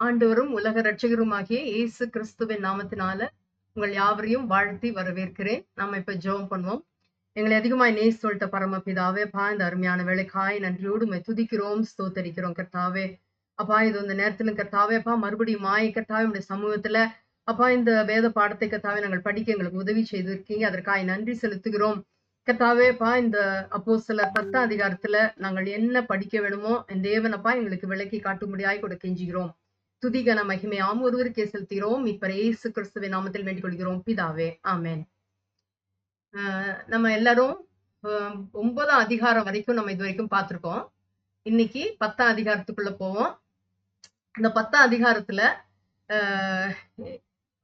ஆண்டவரும் உலக இரட்சகருமாகிய இயேசு கிறிஸ்துவின் நாமத்தினால உங்கள் யாவரையும் வாழ்த்தி வரவேற்கிறேன். நாம இப்ப ஜெபம் பண்ணுவோம். எங்களை அதிகமாய் நேசித்த பரமபிதாவே, அப்பா இந்த அருமையான வேலைக்காய் நன்றியோடு உம்மை துதிக்கிறோம், ஸ்தோத்தரிக்கிறோம் கர்த்தாவே. அப்பா இது இந்த நேரத்திலும் கர்த்தாவே, அப்பா மறுபடியும் கர்த்தாவே உடைய சமூகத்துல அப்பா இந்த வேத பாடத்தை கர்த்தாவே நாங்கள் படிக்க எங்களுக்கு உதவி செய்திருக்கீங்க. அதற்காக நன்றி செலுத்துகிறோம் கர்த்தாவே. அப்பா இந்த அப்போஸ்தலர் 10ஆம் அதிகாரத்துல நாங்கள் என்ன படிக்க வேணுமோ என் தேவனப்பா எங்களுக்கு விளக்கி காட்டும்படியாய் கூட கெஞ்சுகிறோம். துதிகன மகிமையாம் ஒருவருக்கே செலுத்துகிறோம். இப்ப இயேசு கிறிஸ்துவின் நாமத்தில் வேண்டிக் கொள்கிறோம் பிதாவே, ஆமென். நம்ம எல்லாரும் 9ஆம் அதிகாரம் வரைக்கும் நம்ம இது வரைக்கும் பார்த்திருக்கோம். இன்னைக்கு 10ஆம் அதிகாரத்துக்குள்ள போவோம். இந்த 10ஆம் அதிகாரத்துல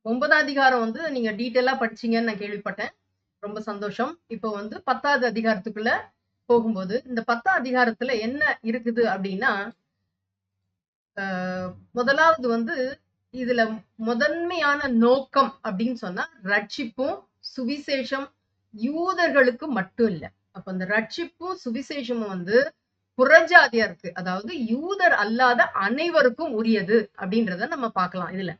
9ஆம் அதிகாரம் வந்து நீங்க டீட்டெயிலா படிச்சீங்கன்னு நான் கேள்விப்பட்டேன். ரொம்ப சந்தோஷம். இப்போ 10ஆவது அதிகாரத்துக்குள்ள போகும்போது இந்த 10ஆம் அதிகாரத்துல என்ன இருக்குது அப்படின்னா, முதலாவது இதுல முதன்மையான நோக்கம் அப்படின்னு சொன்னா ரட்சிப்பும் சுவிசேஷம் யூதர்களுக்கு மட்டும் இல்ல. அப்ப அந்த ரட்சிப்பும் சுவிசேஷமும் புறஜாதியாருக்கு, அதாவது யூதர் அல்லாத அனைவருக்கும் உரியது அப்படின்றத நம்ம பார்க்கலாம் இதுல.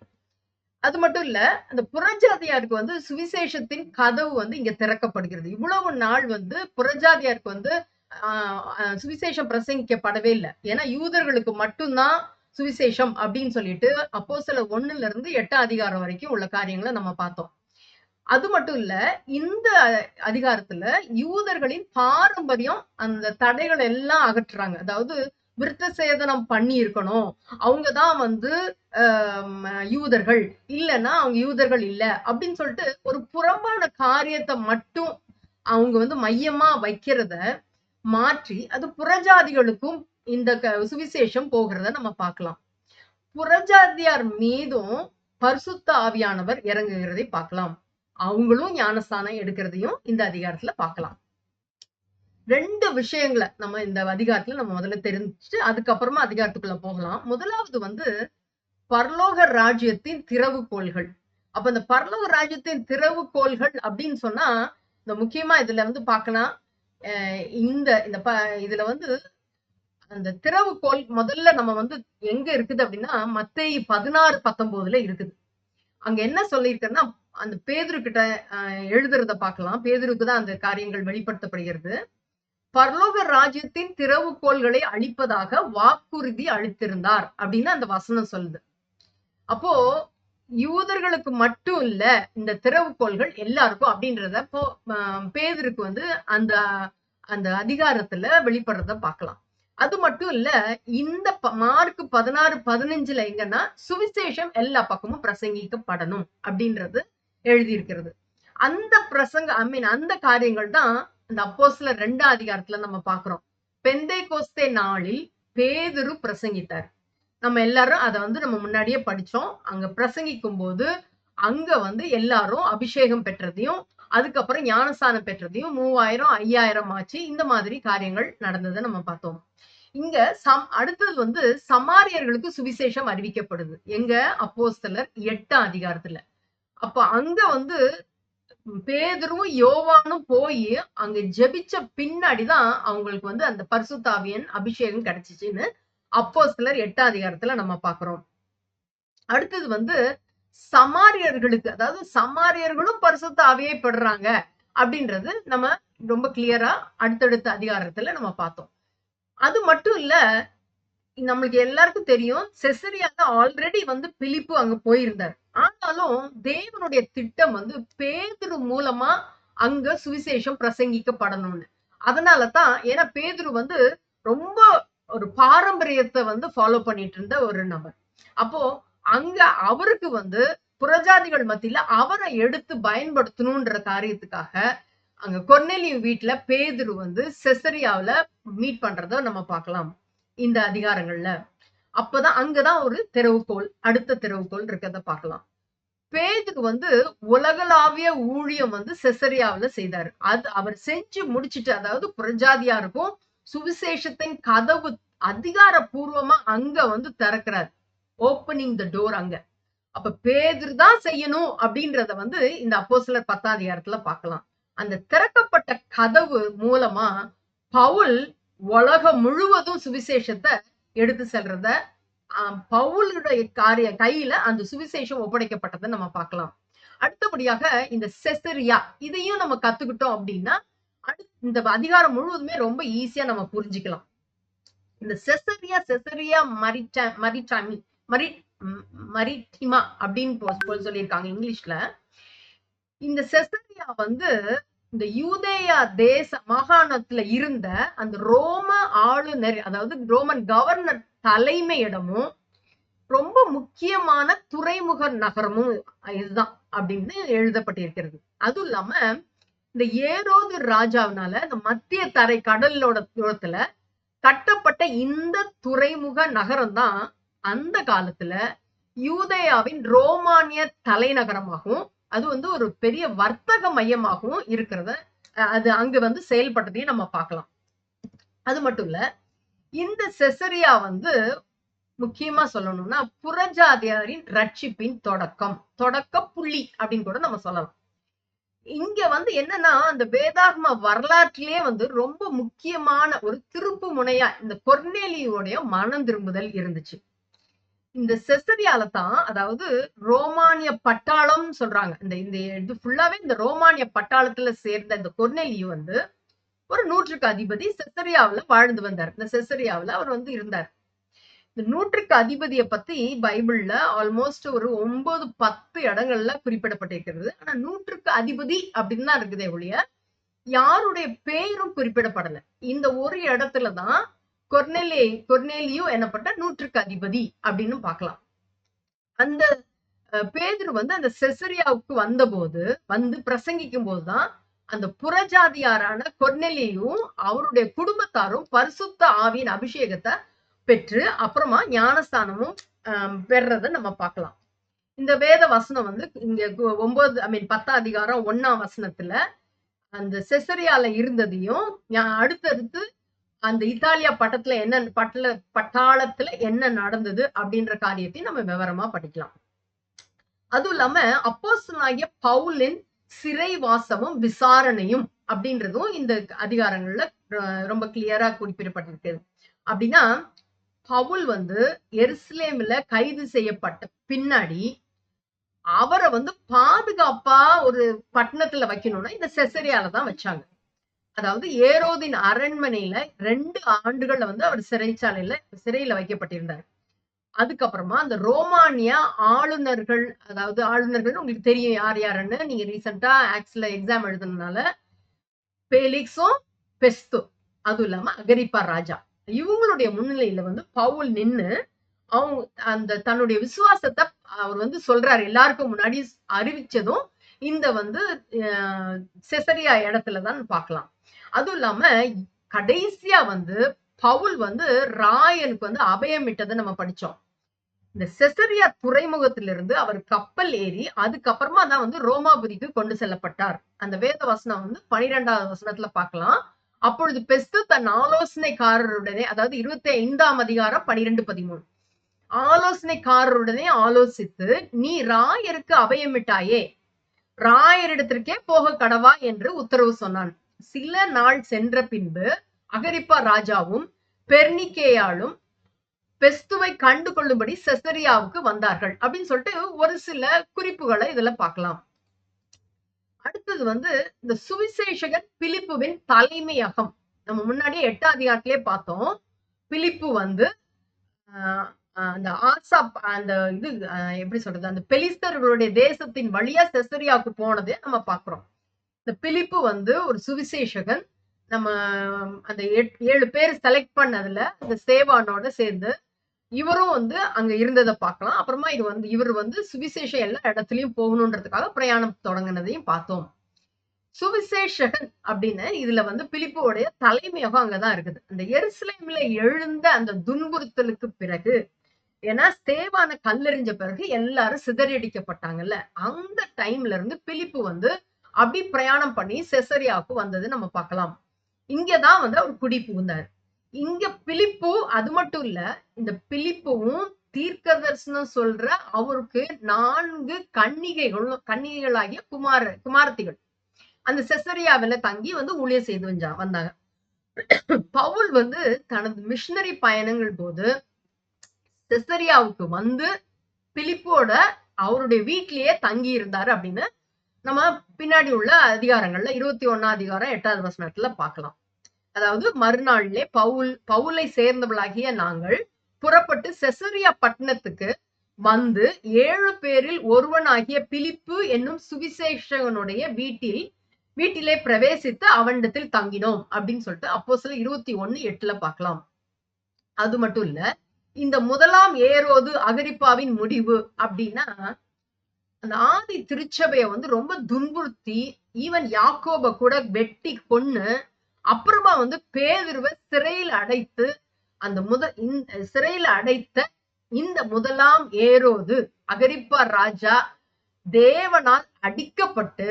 அது மட்டும் இல்ல, அந்த புறஜாதியாருக்கு சுவிசேஷத்தின் கதவு இங்க திறக்கப்படுகிறது. இவ்வளவு நாள் புறஜாதியாருக்கு சுவிசேஷம் பிரசங்கிக்கப்படவே இல்லை. ஏன்னா யூதர்களுக்கு மட்டும்தான் சுவிசேஷம் அப்படின்னு சொல்லிட்டு அப்போஸ்தலர் 1ல இருந்து 8ஆம் அதிகாரம் வரைக்கும் உள்ள காரியங்களை நம்ம பார்த்தோம். அது மட்டும் இல்ல, இந்த அதிகாரத்துல யூதர்களின் பாரம்பரியம் அந்த தடைகள் எல்லாம் அகற்றுறாங்க. அதாவது விருத்த சேதனம் பண்ணி இருக்கணும், அவங்கதான் யூதர்கள், இல்லைன்னா அவங்க யூதர்கள் இல்ல அப்படின்னு சொல்லிட்டு ஒரு புறம்பான காரியத்தை மட்டும் அவங்க மையமா வைக்கிறத மாற்றி அது புறஜாதிகளுக்கும் இந்த சுவிசேஷம் போகிறத நம்ம பார்க்கலாம். புறஜாதியார் மீதும் பரிசுத்த ஆவியானவர் இறங்குகிறதை பார்க்கலாம். அவங்களும் ஞானஸ்தானம் எடுக்கிறதையும் இந்த அதிகாரத்துல பார்க்கலாம். 2 விஷயங்களை நம்ம இந்த அதிகாரத்துல நம்ம முதல்ல தெரிஞ்சுட்டு அதுக்கப்புறமா அதிகாரத்துக்குள்ள போகலாம். முதலாவது பரலோக ராஜ்யத்தின் திறவுகோள்கள். அப்ப இந்த பரலோக ராஜ்யத்தின் திறவுகோள்கள் அப்படின்னு சொன்னா, இந்த முக்கியமா இதுல பார்க்கலாம். இதுல அந்த திறவுகோல் முதல்ல நம்ம எங்க இருக்குது அப்படின்னா மத்தேயு 16:19 இருக்குது. அங்க என்ன சொல்லியிருக்குன்னா, அந்த பேதுரு கிட்ட எழுதுறத பார்க்கலாம். பேதுருக்கு தான் அந்த காரியங்கள் வெளிப்படுத்தப்படுகிறது. பரலோக ராஜ்யத்தின் திறவுகோள்களை அளிப்பதாக வாக்குறுதி அளித்திருந்தார் அப்படின்னு அந்த வசனம் சொல்லுது. அப்போ யூதர்களுக்கு மட்டும் இல்ல இந்த திறவுகோள்கள் எல்லாருக்கும் அப்படின்றத பேதுருக்கு அந்த அந்த அதிகாரத்துல வெளிப்படுறத பார்க்கலாம். அது மட்டும் இல்ல, இந்த மார்க் 16:15 எங்கன்னா சுவிசேஷம் எல்லா பக்கமும் பிரசங்கிக்கப்படணும் அப்படின்றது எழுதியிருக்கிறது. அந்த அந்த காரியங்கள் தான் இந்த அப்போஸ்தலர் 2ஆம் அதிகாரத்துல நம்ம பார்க்கிறோம். பெந்தேகோஸ்தே நாளில் பேதுரு பிரசங்கித்தார். நம்ம எல்லாரும் அதை நம்ம முன்னாடியே படிச்சோம். அங்க பிரசங்கிக்கும் போது அங்க எல்லாரும் அபிஷேகம் பெற்றதையும் அதுக்கப்புறம் ஞானஸ்தானம் பெற்றதையும் 3000 5000 ஆச்சு. இந்த மாதிரி காரியங்கள் நடந்ததை நம்ம பார்த்தோம். இங்க அடுத்தது சமாரியர்களுக்கு சுவிசேஷம் அறிவிக்கப்படுது. எங்க அப்போஸ்தலர் 8ஆம் அதிகாரத்துல. அப்ப அங்க பேதுருவும் யோவானும் போய் அங்க ஜெபிச்ச பின்னாடிதான் அவங்களுக்கு அந்த பரிசுத்த ஆவியின் அபிஷேகம் கிடைச்சிச்சுன்னு அப்போஸ்தலர் 8ஆம் அதிகாரத்துல நம்ம பாக்குறோம். அடுத்தது சமாரியர்களுக்கு, அதாவது சமாரியர்களும் பரிசுத்த ஆவியை பெறுறாங்க அப்படின்றது நம்ம ரொம்ப கிளியரா அடுத்தடுத்த அதிகாரத்துல நம்ம பார்த்தோம். அது மட்டும் இல்ல, நம்மளுக்கு எல்லாருக்கும் தெரியும் செசரியால ஆல்ரெடி பிலிப்பு அங்க போயிருந்தார். ஆனாலும் தேவனுடைய திட்டம் பேதுரு மூலமா அங்க சுவிசேஷம் பிரசங்கிக்கப்படணும்னு. அதனாலதான், ஏன்னா பேதுரு ரொம்ப ஒரு பாரம்பரியத்தை ஃபாலோ பண்ணிட்டு இருந்த ஒரு நபர். அப்போ அங்க அவருக்கு புறஜாதிகள் மத்தியில அவரை எடுத்து பயன்படுத்தணும்ன்ற காரியத்துக்காக அங்க கொர்நேலியு வீட்டுல பேதுரு செசரியாவுல மீட் பண்றத நம்ம பார்க்கலாம் இந்த அதிகாரங்கள்ல. அப்பதான் அங்கதான் ஒரு திறவுகோல், அடுத்த திறவுகோல் இருக்கிறத பார்க்கலாம். பேதுரு உலகளாவிய ஊழியம் செசரியாவுல செய்தாரு. அது அவர் செஞ்சு முடிச்சுட்டு, அதாவது புறஜாதியாருக்கும் சுவிசேஷத்தின் கதவு அதிகாரப்பூர்வமா அங்க திறக்கிறார். ஓப்பனிங் த டோர் அங்க. அப்ப பேதுரு தான் செய்யணும் அப்படின்றத இந்த அப்போஸ்தலர் 10ஆம் அதிகாரத்துல பார்க்கலாம். அந்த திறக்கப்பட்ட கதவு மூலமா பவுல் உலகம் முழுவதும் சுவிசேஷத்தை எடுத்து செல்றத பவுலுடைய கையில அந்த சுவிசேஷம் ஒப்படைக்கப்பட்டதை நம்ம பார்க்கலாம். அடுத்தபடியாக இந்த செசரியா, இதையும் நம்ம கத்துக்கிட்டோம் அப்படின்னா இந்த அதிகாரம் முழுவதுமே ரொம்ப ஈஸியா நம்ம புரிஞ்சுக்கலாம். இந்த செசரியா மரிட்டிமா அப்படின்னு சொல்லியிருக்காங்க இங்கிலீஷ்ல. இந்த செசரியா வந்து இந்த யூதேயா தேச மாகாணத்துல இருந்த அந்த ரோம ஆளுநர், அதாவது ரோமன் கவர்னர் தலைமையிடமும் ரொம்ப முக்கியமான துறைமுக நகரமும் இதுதான் அப்படின்னு எழுதப்பட்டிருக்கிறது. அதுவும் இல்லாம இந்த ஏரோது ராஜாவினால இந்த மத்திய தரை கடலோட தூரத்துல கட்டப்பட்ட இந்த துறைமுக நகரம் தான் அந்த காலத்துல யூதேயாவின் ரோமானிய தலைநகரமாகவும் அது வந்து ஒரு பெரிய வர்த்தக மையமாகவும் இருக்கிறத அது அங்க வந்து செயல்பட்டதையும் நம்ம பார்க்கலாம். அது மட்டும் இல்ல, இந்த செசரியா வந்து முக்கியமா சொல்லணும்னா புறஜாதியாரின் ரட்சிப்பின் தொடக்க புள்ளி அப்படின்னு கூட நம்ம சொல்லலாம். இங்க வந்து என்னன்னா அந்த வேதாகம வரலாற்றிலேயே வந்து ரொம்ப முக்கியமான ஒரு திருப்பு முனையா இந்த கொர்நேலியோடைய மனம் திரும்புதல் இருந்துச்சு. இந்த செசரியால தான், அதாவது ரோமானிய பட்டாளம் சொல்றாங்க, இந்த இது ஃபுல்லாவே இந்த ரோமானிய பட்டாளத்துல சேர்ந்த இந்த கொர்நேலியு வந்து ஒரு 100க்கு அதிபதி செசரியாவில வாழ்ந்து வந்தார். இந்த செசரியாவில அவர் வந்து இருந்தார். இந்த 100க்கு அதிபதியை பத்தி பைபிள்ல ஆல்மோஸ்ட் ஒரு 9-10 இடங்கள்ல குறிப்பிடப்பட்டிருக்கிறது. ஆனா 100க்கு அதிபதி அப்படின்னு தான் இருக்குதே ஒழிய யாருடைய பெயரும் குறிப்பிடப்படல. இந்த ஒரு இடத்துலதான் கொர்நேலியு எனப்பட்ட 100க்கு அதிபதி அப்படின்னு பார்க்கலாம். அந்த பேதுரு வந்து அந்த செசரியாவுக்கு வந்து பிரசங்கிக்கும் போதுதான் அந்த புறஜாதியாரான கொர்நேலியும் அவருடைய குடும்பத்தாரும் பரிசுத்த ஆவியின் அபிஷேகத்தை பெற்று அப்புறமா ஞானஸ்தானமும் பெறத நம்ம பார்க்கலாம். இந்த வேத வசனம் வந்து இங்க 10 அதிகாரம் 1ஆம் வசனத்துல அந்த செசரியால இருந்ததையும் அடுத்தடுத்து அந்த இத்தாலியா பட்டாளத்துல என்ன நடந்தது அப்படின்ற காரியத்தையும் நம்ம விவரமா படிக்கலாம். அதுவும் இல்லாம அப்போஸ்தலனாகிய பவுலின் சிறைவாசமும் விசாரணையும் அப்படின்றதும் இந்த அதிகாரங்கள்ல ரொம்ப கிளியரா குறிப்பிடப்பட்டிருக்கு. அப்படின்னா பவுல் வந்து எருசலேம்ல கைது செய்யப்பட்ட பின்னாடி அவரை வந்து பாதுகாப்பா ஒரு பட்டணத்துல வைக்கணும்னா இந்த செசரியால தான் வச்சாங்க. அதாவது ஏரோதின் அரண்மனையில 2 ஆண்டுகள்ல வந்து அவர் சிறையில வைக்கப்பட்டிருந்தார். அதுக்கப்புறமா அந்த ரோமானிய ஆளுநர்கள், அதாவது ஆளுநர்கள் உங்களுக்கு தெரியும் யார் யாருன்னு, நீங்க ரீசெண்டா ஆக்ஸ்ல எக்ஸாம் எழுதுனதுனால பேலிக்ஸும் பெஸ்தோ, அதுவும் இல்லாம அகிரிப்பா ராஜா, இவங்களுடைய முன்னிலையில வந்து பவுல் நின்னு அவங்க அந்த தன்னுடைய விசுவாசத்தை அவர் வந்து சொல்றாரு. எல்லாருக்கும் முன்னாடி அறிவிச்சதும் இந்த வந்து செசரியா இடத்துலதான் பார்க்கலாம். அதுவும் இல்லாம கடைசியா வந்து பவுல் வந்து ராயனுக்கு வந்து அபயமிட்டதை நம்ம படிச்சோம். இந்த செசரியா துறைமுகத்திலிருந்து அவர் கப்பல் ஏறி அதுக்கப்புறமா தான் வந்து ரோமாபுரிக்கு கொண்டு செல்லப்பட்டார். அந்த வேத வசனம் வந்து 12வது வசனத்துல பார்க்கலாம். அப்பொழுது பெஸ்து தன் ஆலோசனைக்காரருடனே, அதாவது 25ஆம் அதிகாரம் 12-13, ஆலோசனைக்காரருடனே ஆலோசித்து, நீ ராயருக்கு அபயமிட்டாயே, ராயரிடத்திற்கே போக கடவா என்று உத்தரவு சொன்னான். சில நாள் சென்ற பின்பு அகிரிப்பா ராஜாவும் பெர்னிக்கேயாலும் பெஸ்துவை கண்டு கொள்ளும்படி செசரியாவுக்கு வந்தார்கள் அப்படின்னு சொல்லிட்டு ஒரு சில குறிப்புகளை இதுல பார்க்கலாம். அடுத்தது வந்து இந்த சுவிசேஷகன் பிலிப்புவின் தலைமையகம். நம்ம முன்னாடியே 8ஆம் அதிகாரத்திலே பார்த்தோம். பிலிப்பு வந்து அந்த அந்த இது எப்படி சொல்றது, அந்த பெலிஸ்தர்களுடைய தேசத்தின் வழியா செசரியாவுக்கு போனதே நம்ம பாக்குறோம். இந்த பிலிப்பு வந்து ஒரு சுவிசேஷகன். நம்ம அந்த 7 பேர் செலக்ட் பண்ணதுல இந்த சேவானோட சேர்ந்து இவரும் வந்து அங்க இருந்ததை பார்க்கலாம். அப்புறமா இவர் வந்து சுவிசேஷம் எல்லா இடத்துலயும் போகணுன்றதுக்காக பிரயாணம் தொடங்கினதையும் பார்த்தோம். சுவிசேஷகன் அப்படின்னு இதுல வந்து பிலிப்புடைய தலைமையகம் அங்கதான் இருக்குது. அந்த எருசலேம்ல எழுந்த அந்த துன்புறுத்தலுக்கு பிறகு, ஏன்னா ஸ்தேவான கல்லெறிஞ்ச பிறகு எல்லாரும் சிதறடிக்கப்பட்டாங்கல்ல, அந்த டைம்ல இருந்து பிலிப்பு வந்து அப்படி பிரயாணம் பண்ணி செசரியாவுக்கு வந்தது நம்ம பார்க்கலாம். இங்கதான் வந்து அவர் குடி புகுந்தார். இங்க பிலிப்பு அது மட்டும் இல்ல, இந்த பிலிப்புவும் தீர்க்க தரிசனம் சொல்ற அவருக்கு 4 கன்னிகைகளாகிய குமாரத்திகள் அந்த செசரியாவில தங்கி வந்து ஊழியம் செய்து வந்தாங்க. பவுல் வந்து தனது மிஷனரி பயணங்கள் போது செசரியாவுக்கு வந்து பிலிப்போட அவருடைய வீட்டிலேயே தங்கி இருந்தாரு அப்படின்னு நம்ம பின்னாடி உள்ள அதிகாரங்கள்ல 21ஆம் அதிகாரம் 8வது வசனத்துல பார்க்கலாம். அதாவது மறுநாளிலே பவுலை சேர்ந்தவளாகிய நாங்கள் புறப்பட்டு செசரியா பட்டணத்துக்கு வந்து 7 பேரில் ஒருவனாகிய பிலிப்பு என்னும் சுவிசேஷகனுடைய வீட்டிலே பிரவேசித்து அவனிடத்தில் தங்கினோம் அப்படின்னு சொல்லிட்டு அப்போஸ்தலர் 21:8 பார்க்கலாம். அது மட்டும் இல்ல, இந்த முதலாம் ஏரோது அகிரிப்பாவின் முடிவு அப்படின்னா அந்த ஆதி திருச்சபைய வந்து ரொம்ப துன்புறுத்தி ஈவன் யாக்கோப கூட வெட்டி கொன்னு அப்புறமா வந்து பேதுருவை சிறையில் அடைத்து சிறையில் அடைத்த இந்த முதலாம் ஏரோது அகிரிப்பா ராஜா தேவனால் அடிக்கப்பட்டு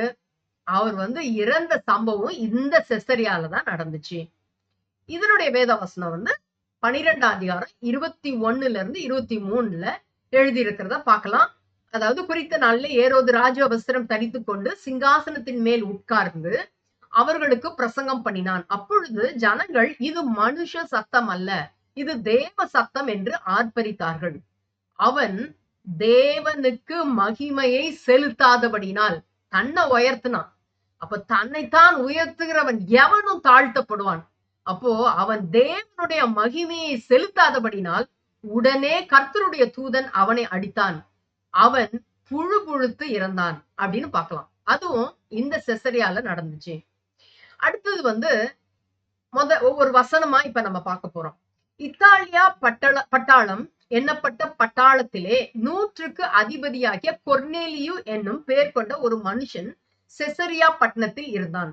அவர் வந்து இறந்த சம்பவம் இந்த செசரியால தான் நடந்துச்சு. இதனுடைய வேதவசனம் வந்து 12ஆம் அதிகாரம் 21-23 எழுதி இருக்கிறத பார்க்கலாம். அதாவது குறித்த நாள்ல ஏரோது ராஜ வஸ்திரம் தரித்து கொண்டு சிங்காசனத்தின் மேல் உட்கார்ந்து அவர்களுக்கு பிரசங்கம் பண்ணினான். அப்பொழுது ஜனங்கள் இது மனுஷ சத்தம் அல்ல, இது தேவ சத்தம் என்று ஆர்ப்பரித்தார்கள். அவன் தேவனுக்கு மகிமையை செலுத்தாதபடினால் தன்னை உயர்த்தினான். அப்ப தன்னைத்தான் உயர்த்துகிறவன் எவனும் தாழ்த்தப்படுவான். அப்போ அவன் தேவனுடைய மகிமையை செலுத்தாதபடினால் உடனே கர்த்தருடைய தூதன் அவனை அடித்தான். அவன் புழுத்து இறந்தான் அப்படின்னு பார்க்கலாம். அதுவும் இந்த செசரியால நடந்துச்சு. அடுத்தது வந்து ஒவ்வொரு வசனமா இப்ப நம்ம பார்க்க போறோம். இத்தாலியா பட்டாளம் எண்ணப்பட்ட பட்டாளத்திலே 100க்கு அதிபதியாகிய கொர்னேலியு என்னும் பெயர் கொண்ட ஒரு மனுஷன் செசரியா பட்டணத்தில் இருந்தான்.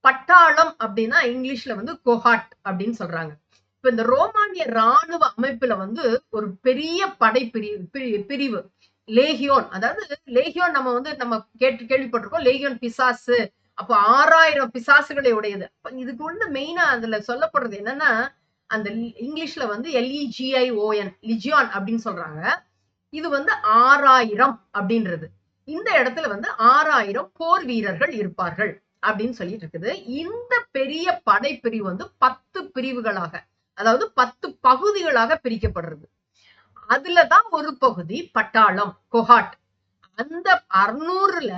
பட்டாளம் அப்படின்னா இங்கிலீஷ்ல வந்து கொஹாட் அப்படின்னு சொல்றாங்க. இப்ப இந்த ரோமானிய ராணுவ அமைப்புல வந்து ஒரு பெரிய படை பிரிவு லேகியோன். அதாவது லேகியோன் நம்ம கேள்விப்பட்டிருக்கோம். லேகியோன் பிசாசு, அப்போ 6000 பிசாசுகளை உடையது. இதுக்கு வந்து மெயினா அதுல சொல்லப்படுறது என்னன்னா, அந்த இங்கிலீஷ்ல வந்து LEGION லிஜியான் அப்படின்னு சொல்றாங்க. இது வந்து 6000 அப்படின்றது. இந்த இடத்துல வந்து 6000 போர் வீரர்கள் இருப்பார்கள் அப்படின்னு சொல்லிட்டு இருக்குது. இந்த பெரிய படைப்பிரிவு வந்து 10 பிரிவுகளாக, அதாவது 10 பகுதிகளாக பிரிக்கப்படுறது. அதுலதான் ஒரு பகுதி பட்டாளம் கொஹாட். அந்த 600ல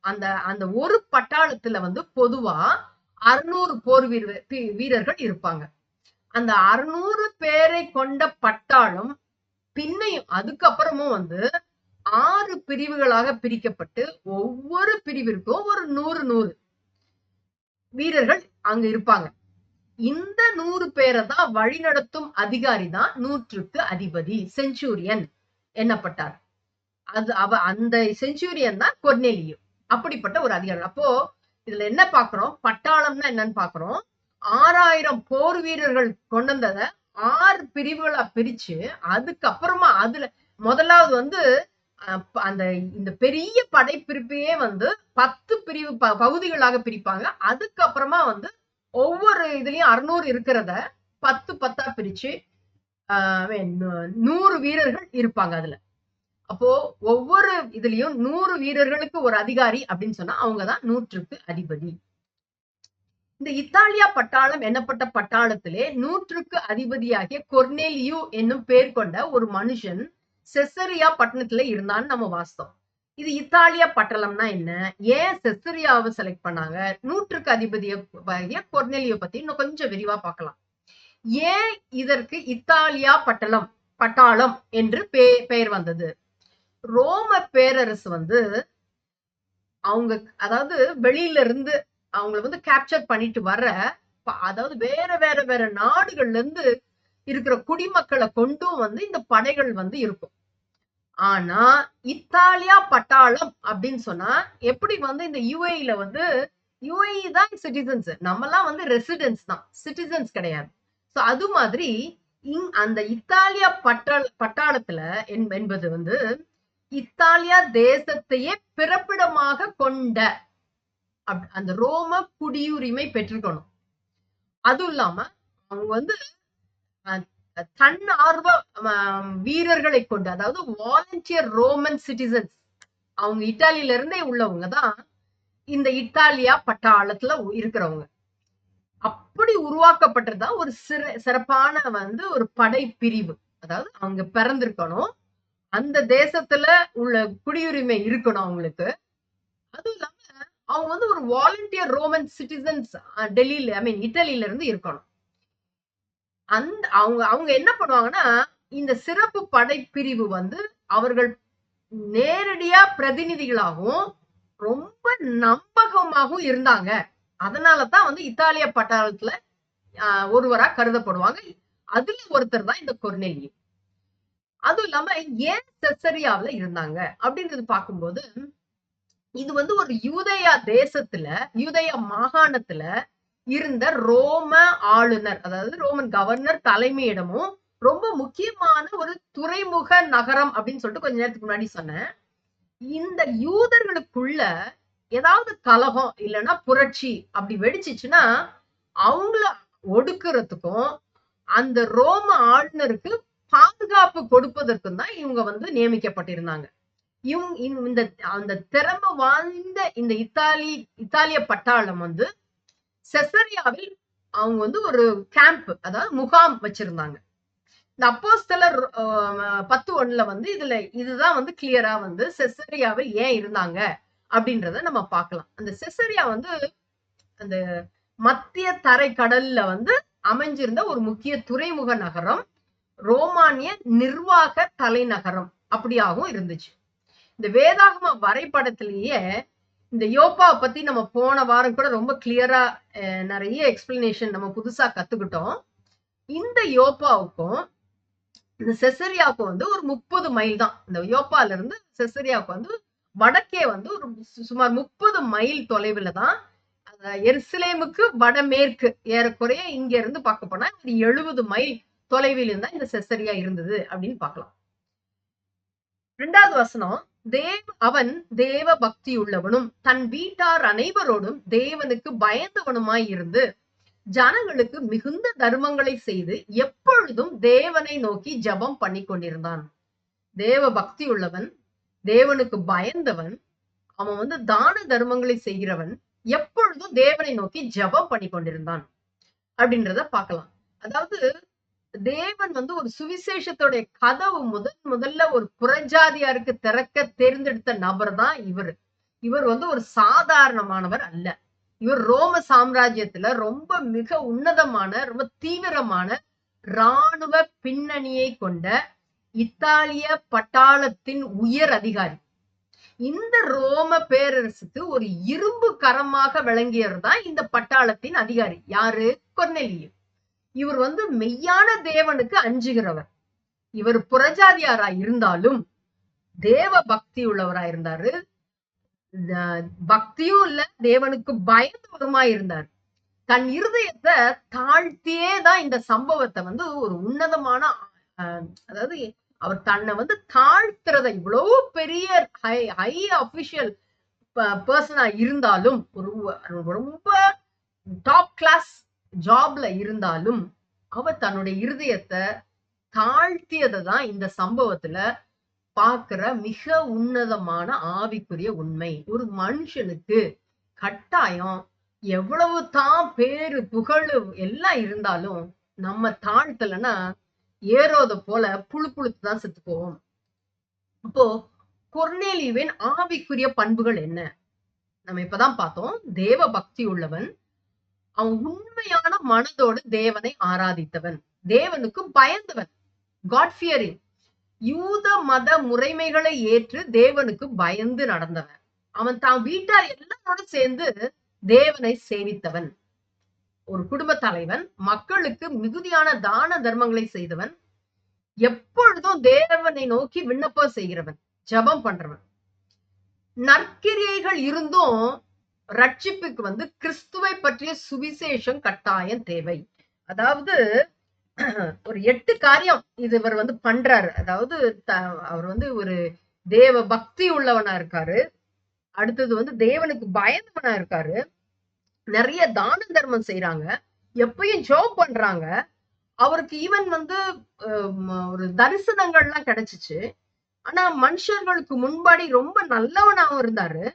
அந்த ஒரு பட்டாளத்துல வந்து பொதுவா 600 போர் வீரர்கள் இருப்பாங்க. அந்த 600 பேரை கொண்ட பட்டாளம் பின்னையும் அதுக்கப்புறமும் வந்து 6 பிரிவுகளாக பிரிக்கப்பட்டு ஒவ்வொரு பிரிவிற்கும் ஒரு 100 வீரர்கள் அங்க இருப்பாங்க. இந்த 100 பேரை தான் வழிநடத்தும் அதிகாரி தான் 100க்கு அதிபதி, செஞ்சுரியன் எண்ணப்பட்டார். அந்த செஞ்சுரியன் தான் கொர்னேலியு. அப்படிப்பட்ட ஒரு அதிகாரி. அப்போ இதுல என்ன பாக்குறோம், பட்டாளம்னா என்னன்னு பாக்குறோம். 6000 போர் வீரர்கள் கொண்டு வந்தத 6 பிரிவுகளா பிரிச்சு அதுக்கப்புறமா அதுல முதலாவது வந்து இந்த பெரிய படைப்பிரிப்பையே வந்து 10 பிரிவு பகுதிகளாக பிரிப்பாங்க. அதுக்கப்புறமா வந்து ஒவ்வொரு இதுலயும் 600 இருக்கிறத 10 பிரிச்சு 100 வீரர்கள் இருப்பாங்க அதுல. அப்போ ஒவ்வொரு இதுலயும் 100 வீரர்களுக்கு ஒரு அதிகாரி அப்படின்னு சொன்னா அவங்கதான் 100க்கு அதிபதி. இந்த இத்தாலியா பட்டாளம் எண்ணப்பட்ட பட்டாளத்திலே 100க்கு அதிபதியாகிய கொர்னேலியு என்னும் பெயர் கொண்ட ஒரு மனுஷன் செசரியா பட்டணத்துல இருந்தான்னு நம்ம வாசித்தோம். இது இத்தாலியா பட்டாளம்னா என்ன, ஏன் செசரியாவை செலக்ட் பண்ணாங்க, 100க்கு அதிபதிய கொர்னேலியோ பத்தி இன்னும் கொஞ்சம் விரிவா பார்க்கலாம். ஏன் இதற்கு இத்தாலியா பட்டாளம் என்று பெயர் வந்தது? ரோம பேரரசு வந்து அவங்க அதாவது வெளியில இருந்து அவங்களை வந்து கேப்சர் பண்ணிட்டு வர, அதாவது வேற நாடுகள்ல இருந்து இருக்கிற குடிமக்களை கொண்டும் வந்து இந்த படைகள் வந்து இருக்கும். ஆனா இத்தாலியா பட்டாளம் அப்படின்னு சொன்னா எப்படி வந்து இந்த யுஏஇல வந்து யுஏஇ தான் சிட்டிசன்ஸ், நம்மலாம் வந்து ரெசிடென்ட்ஸ் தான், சிட்டிசன்ஸ் கிடையாது. சோ அது மாதிரி அந்த இத்தாலியா பட்டாளத்துல என்பது வந்து இத்தாலியா தேசத்தையே பிறப்பிடமாக கொண்ட அந்த ரோம குடியுரிமை பெற்றுக்கணும். அதுவும் இல்லாம அவங்க வந்து தன்னார்வ வீரர்களை கொண்டு, அதாவது வாலண்டியர் ரோமன் சிட்டிசன்ஸ், அவங்க இத்தாலியில இருந்தே உள்ளவங்க தான் இந்த இத்தாலியா பட்டாளத்துல இருக்கிறவங்க. அப்படி உருவாக்கப்பட்டதுதான் ஒரு சிறப்பான வந்து ஒரு படை பிரிவு. அதாவது அவங்க பிறந்திருக்கணும், அந்த தேசத்துல உள்ள குடியுரிமை இருக்கணும் அவங்களுக்கு. அதுவும் இல்லாம அவங்க வந்து ஒரு வாலண்டியர் ரோமன் சிட்டிசன்ஸ் டெல்லியில ஐ மீன் இட்டலியில இருந்து இருக்கணும். அந்த அவங்க அவங்க என்ன பண்ணுவாங்கன்னா, இந்த சிறப்பு படைப்பிரிவு வந்து அவர்கள் நேரடியா பிரதிநிதிகளாகவும் ரொம்ப நம்பகமாகவும் இருந்தாங்க. அதனாலதான் வந்து இத்தாலிய பட்டாளத்துல ஒருவரா கருதப்படுவாங்க. அதுல ஒருத்தர் தான் இந்த கொர்னேலியு. அதுவும் இல்லாம ஏன் செசரியாவுல இருந்தாங்க அப்படின்றது பார்க்கும்போது, இது வந்து ஒரு யூதேயா தேசத்துல, யூதேயா மாகாணத்துல இருந்த ரோம ஆளுநர், அதாவது ரோமன் கவர்னர் தலைமையிடமும் ரொம்ப முக்கியமான ஒரு துறைமுக நகரம் அப்படின்னு சொல்லிட்டு கொஞ்ச நேரத்துக்கு முன்னாடி சொன்னேன். இந்த யூதர்களுக்குள்ள ஏதாவது கலகம் இல்லைன்னா புரட்சி அப்படி வெடிச்சிச்சுன்னா அவங்கள ஒடுக்குறதுக்கும் அந்த ரோம ஆளுநருக்கு பாதுகாப்பு கொடுப்பதற்கும் தான் இவங்க வந்து நியமிக்கப்பட்டிருந்தாங்க. இந்த அந்த திறமை வாய்ந்த இந்த இத்தாலிய பட்டாளம் வந்து செசரியாவில் அவங்க வந்து ஒரு கேம்ப், அதாவது முகாம் வச்சிருந்தாங்க. இந்த அப்போஸ்தலர் 10:1 வந்து இதுதான் வந்து கிளியரா வந்து செசரியாவில் ஏன் இருந்தாங்க அப்படின்றத நம்ம பார்க்கலாம். அந்த செசரியா வந்து அந்த மத்திய தரை கடல்ல வந்து அமைஞ்சிருந்த ஒரு முக்கிய துறைமுக நகரம், ரோமானிய நிர்வாக தலைநகரம் அப்படியாகவும் இருந்துச்சு. இந்த வேதாகம வரைபடத்திலேயே இந்த யோப்பாவை பத்தி நம்ம போன வாரம் கூட ரொம்ப கிளியரா நிறைய எக்ஸ்பிளனேஷன் நம்ம புதுசா கத்துக்கிட்டோம். இந்த யோப்பாவுக்கும் இந்த செசரியாவுக்கும் வந்து ஒரு 30 மைல் தான். இந்த யோப்பால இருந்து செசரியாவுக்கு வந்து வடக்கே வந்து ஒரு சுமார் 30 மைல் தொலைவுல தான். எருசலேமுக்கு வடமேற்கு ஏறக்குறைய இங்க இருந்து பார்க்க போனா ஒரு 70 மைல் தொலைவில் இருந்தா இந்த செசரியா இருந்தது அப்படின்னு பார்க்கலாம். 2வது வசனம், அவன் தேவ பக்தி உள்ளவனும் தன் வீட்டார் அனைவரோடும் தேவனுக்கு பயந்தவனுமாய் இருந்து ஜனங்களுக்கு மிகுந்த தர்மங்களை செய்து எப்பொழுதும் தேவனை நோக்கி ஜபம் பண்ணி கொண்டிருந்தான். தேவ பக்தி உள்ளவன், தேவனுக்கு பயந்தவன், அவன் வந்து தான தர்மங்களை செய்கிறவன், எப்பொழுதும் தேவனை நோக்கி ஜபம் பண்ணி கொண்டிருந்தான் அப்படின்றத பார்க்கலாம். அதாவது தேவன் வந்து ஒரு சுவிசேஷத்தோடைய கதவு முதல்ல ஒரு புறஜாதியாருக்கு திறக்க தேர்ந்தெடுத்த நபர் தான் இவர். இவர் வந்து ஒரு சாதாரணமானவர் அல்ல. இவர் ரோம சாம்ராஜ்யத்துல ரொம்ப மிக உன்னதமான, ரொம்ப தீவிரமான இராணுவ பின்னணியை கொண்ட இத்தாலிய பட்டாளத்தின் உயர் அதிகாரி. இந்த ரோம பேரரசுக்கு ஒரு இரும்பு கரமாக விளங்கியவர் தான் இந்த பட்டாளத்தின் அதிகாரி. யாரு? கொர்னேலியு. இவர் வந்து மெய்யான தேவனுக்கு அஞ்சுகிறவர். இவர் புறஜாதியாரா இருந்தாலும் தேவ பக்தி உள்ளவரா இருந்தாரு. பக்தியும் இல்ல, தேவனுக்கு பயந்தவருமா இருந்தார். தன் இருதயத்தை தாழ்த்தியே தான் இந்த சம்பவத்தை வந்து ஒரு உன்னதமான அதாவது அவர் தன்னை வந்து தாழ்த்துறத, இவ்வளவு பெரிய ஹை அபிஷியல் பர்சனா இருந்தாலும், ஒரு ரொம்ப டாப் கிளாஸ் ஜாப்ல இருந்தாலும் அவர் தன்னுடைய இருதயத்தை தாழ்த்தியதை தான் இந்த சம்பவத்துல பார்க்கிற மிக உன்னதமான ஆவிக்குரிய உண்மை. ஒரு மனுஷனுக்கு கட்டாயம் எவ்வளவு தான் பேரு புகழு எல்லாம் இருந்தாலும் நம்ம தாழ்த்தலைன்னா ஏரோத போல புழு தான் செத்து போவோம். அப்போ கொர்னேலியுவின் ஆவிக்குரிய பண்புகள் என்ன? நம்ம இப்பதான் பார்த்தோம். தேவ பக்தி உள்ளவன், அவன் உண்மையான மனதோடு தேவனை ஆராதித்தவன், தேவனுக்கு பயந்தவன், காட் ஃபியரிங், யூத மத முறைமைகளை ஏற்று தேவனுக்கு பயந்து நடந்தவன், அவன் தான் வீட்டார் எல்லாரோட சேர்ந்து தேவனை சேவித்தவன், ஒரு குடும்ப தலைவன், மக்களுக்கு மிகுதியான தான தர்மங்களை செய்தவன், எப்பொழுதும் தேவனை நோக்கி விண்ணப்பம் செய்கிறவன், ஜபம் பண்றவன். நற்கிரியைகள் இருந்தும் ரட்சிப்புக்கு வந்து கிறிஸ்துவை பற்றிய சுவிசேஷம் கட்டாயம் தேவை. அதாவது ஒரு 8 காரியம் இது இவர் வந்து பண்றாரு. அதாவது அவர் வந்து ஒரு தேவ பக்தி உள்ளவனா இருக்காரு. அடுத்தது வந்து தேவனுக்கு பயந்தவனா இருக்காரு. நிறைய தான தர்மம் செய்யறாங்க, எப்பயும் ஜோப் பண்றாங்க. அவருக்கு ஈவன் வந்து ஒரு தரிசனங்கள்லாம் கிடைச்சிச்சு. ஆனா மனுஷர்களுக்கு முன்பாடி ரொம்ப நல்லவனாவும் இருந்தாரு.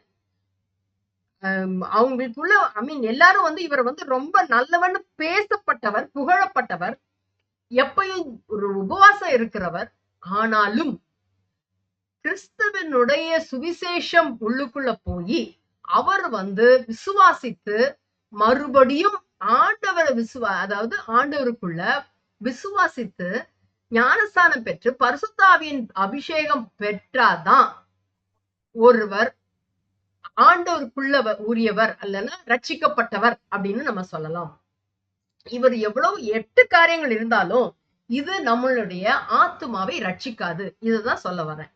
அவங்களுக்குள்ள ஐ மீன் எல்லாரும் வந்து இவர் வந்து ரொம்ப நல்லவன்னு பேசப்பட்டவர், புகழப்பட்டவர். எப்பயும் ஒரு உபவாசம் இருக்கிறவர், ஆனாலும் கிறிஸ்துவனுடைய சுவிசேஷம் உள்ளுக்குள்ள போய் அவர் விசுவாசித்து மறுபடியும் ஆண்டவரை அதாவது ஆண்டவருக்குள்ள விசுவாசித்து ஞானஸ்தானம் பெற்று பரிசுத்தாவியின் அபிஷேகம் பெற்றாதான் ஒருவர் ஆண்டவருக்குள்ள உரியவர் அல்லனா ரட்சிக்கப்பட்டவர் அப்படின்னு நம்ம சொல்லலாம். இவர் எவ்வளவு 8 காரியங்கள் இருந்தாலும் இது நம்மளுடைய ஆத்துமாவை ரட்சிக்காது. இதுதான் சொல்ல வரேன்.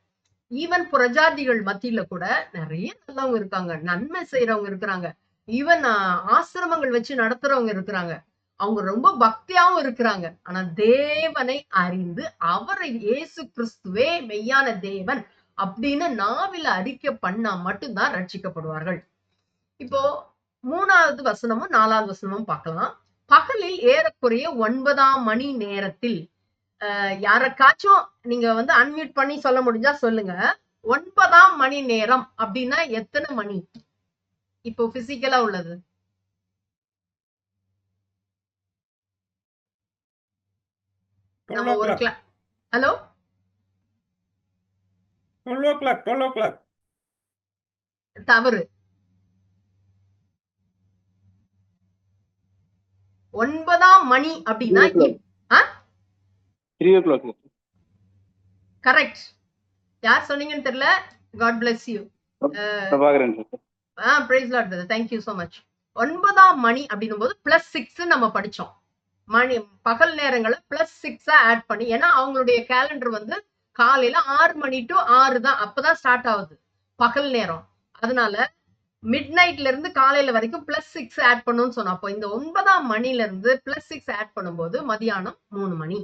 ஈவன் புறஜாதிகள் மத்தியில கூட நிறைய நல்லவங்க இருக்காங்க, நன்மை செய்யறவங்க இருக்கிறாங்க, ஈவன் ஆசிரமங்கள் வச்சு நடத்துறவங்க இருக்கிறாங்க, அவங்க ரொம்ப பக்தியாவும் இருக்கிறாங்க. ஆனா தேவனை அறிந்து அவரை இயேசு கிறிஸ்துவே மெய்யான தேவன் அப்படின்னு நாவில அறிக்கை பண்ணா மட்டும்தான் ரட்சிக்கப்படுவார்கள். இப்போ 3வது வசனமும் 4வது வசனமும் பார்க்கலாம். பகலில் ஏறக்குறைய 9ஆம் மணி நேரத்தில், யாருக்காச்சும் நீங்க அன்மியூட் பண்ணி சொல்ல முடிஞ்சா சொல்லுங்க. 9ஆம் மணி நேரம் அப்படின்னா எத்தனை மணி இப்போ பிசிக்கலா உள்ளது? நம்ம ஒரு ஹலோ 12 o'clock. தவறு. 9ஆம் மணி அப்படின்னா 3 o'clock. கரெக்ட். யார் சொன்னீங்கன்னு தெரியல. God bless you. Prabhakaran sir. Praise lord brother. Thank you so much. 9ஆம் மணி அப்படின்னும் போது +6 நம்ம படிச்சோம். மணி பகல் நேரங்களை +6 ஆட் பண்ணி, ஏன்னா அவங்களுடைய கேலண்டர் காலையில 6 மணி to 6 தான், அப்பதான் ஸ்டார்ட் ஆகுது பகல் நேரம். அதனால மிட் நைட்ல இருந்து காலையில வரைக்கும் +6 ஆட் பண்ணணும்னு சொன்னோம். அப்போ இந்த 9ஆம் மணில இருந்து +6 ஆட் பண்ணும்போது மதியானம் 3 மணி.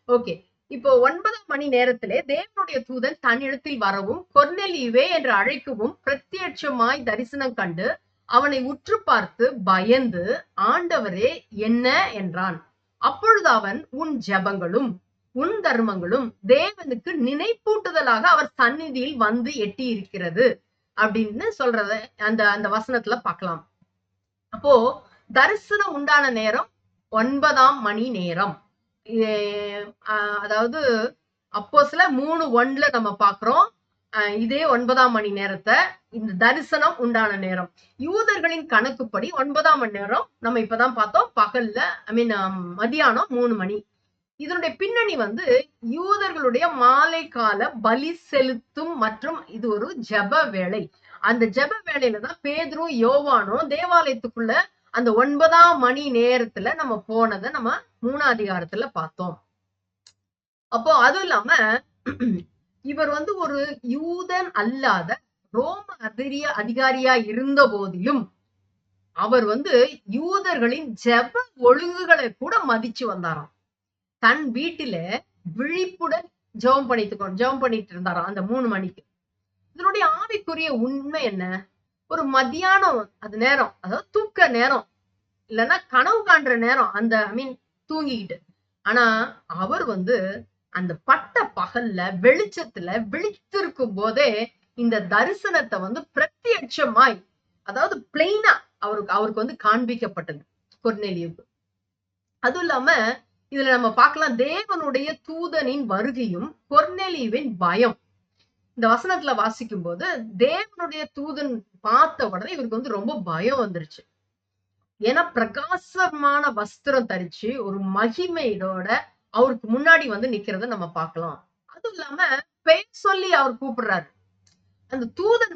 ஓகே, இப்போ 9ஆம் மணி நேரத்திலே தேவனுடைய தூதன் தன்னிடத்தில் வரவும் கொர்நேலியுவே என்று அழைக்கவும் பிரத்யட்சமாய் தரிசனம் கண்டு அவனை உற்று பார்த்து பயந்து, ஆண்டவரே என்ன என்றான். அப்பொழுது அவன், உன் ஜெபங்களும் உன் தர்மங்களும் தேவனுக்கு நினைப்பூட்டுதலாக அவர் சந்நிதியில் எட்டி இருக்கிறது அப்படின்னு சொல்றத அந்த வசனத்துல பார்க்கலாம். அப்போ தரிசனம் உண்டான நேரம் 9ஆம் மணி நேரம். அதாவது அப்போஸ்தலர் 3:1 நம்ம பாக்குறோம். இதே 9ஆம் மணி நேரத்தை இந்த தரிசனம் உண்டான நேரம். யூதர்களின் கணக்குப்படி 9ஆம் மணி நேரம் நம்ம இப்பதான் பார்த்தோம், பகல்ல மதியானம் 3 மணி. இதனுடைய பின்னணி யூதர்களுடைய மாலை கால பலி செலுத்தும் மற்றும் இது ஒரு ஜெப வேளை. அந்த ஜெப வேளையில தான் பேதுரும் யோவானும் தேவாலயத்துக்குள்ள அந்த 9ஆம் மணி நேரத்துல நம்ம போனதை நம்ம 3ஆம் அதிகாரத்துல பார்த்தோம். அப்போ அதுவும் இல்லாம இவர் ஒரு யூதன் அல்லாத ரோம அதிகாரியா இருந்த போதிலும் அவர் யூதர்களின் ஜெப ஒழுங்குகளை கூட மதிச்சு வந்தாராம். தன் வீட்டில விழிப்புடன் ஜெபம் பண்ணிட்டு இருந்தாராம் அந்த 3 மணிக்கு. இதனுடைய ஆவிக்குரிய உண்மை என்ன? ஒரு மத்தியானம் அது நேரம், அதாவது தூக்க நேரம், இல்லைன்னா கனவு காண்ற நேரம், தூங்கிக்கிட்டு. ஆனா அவர் அந்த பட்ட பகல்ல வெளிச்சத்துல விழித்திருக்கும் போதே இந்த தரிசனத்தை பிரத்யட்சமாய், அதாவது பிளைனா அவருக்கு காண்பிக்கப்பட்டது கொர்நேலியுக்கு. அதுவும் இல்லாம இதுல நம்ம பார்க்கலாம் தேவனுடைய தூதனின் வருகையும் கொர்நேலியுவின் பயம். இந்த வசனத்துல வாசிக்கும் போது தேவனுடைய தூதன் பார்த்த உடனே இவருக்கு ரொம்ப பயம் வந்துருச்சு. ஏன்னா பிரகாசமான வஸ்திரம் தரிச்சு ஒரு மகிமையோட அவருக்கு முன்னாடி நிக்கிறத நம்ம பார்க்கலாம். அதுவும் இல்லாம பெயர் சொல்லி அவர் கூப்பிடுறாரு. அந்த தூதன்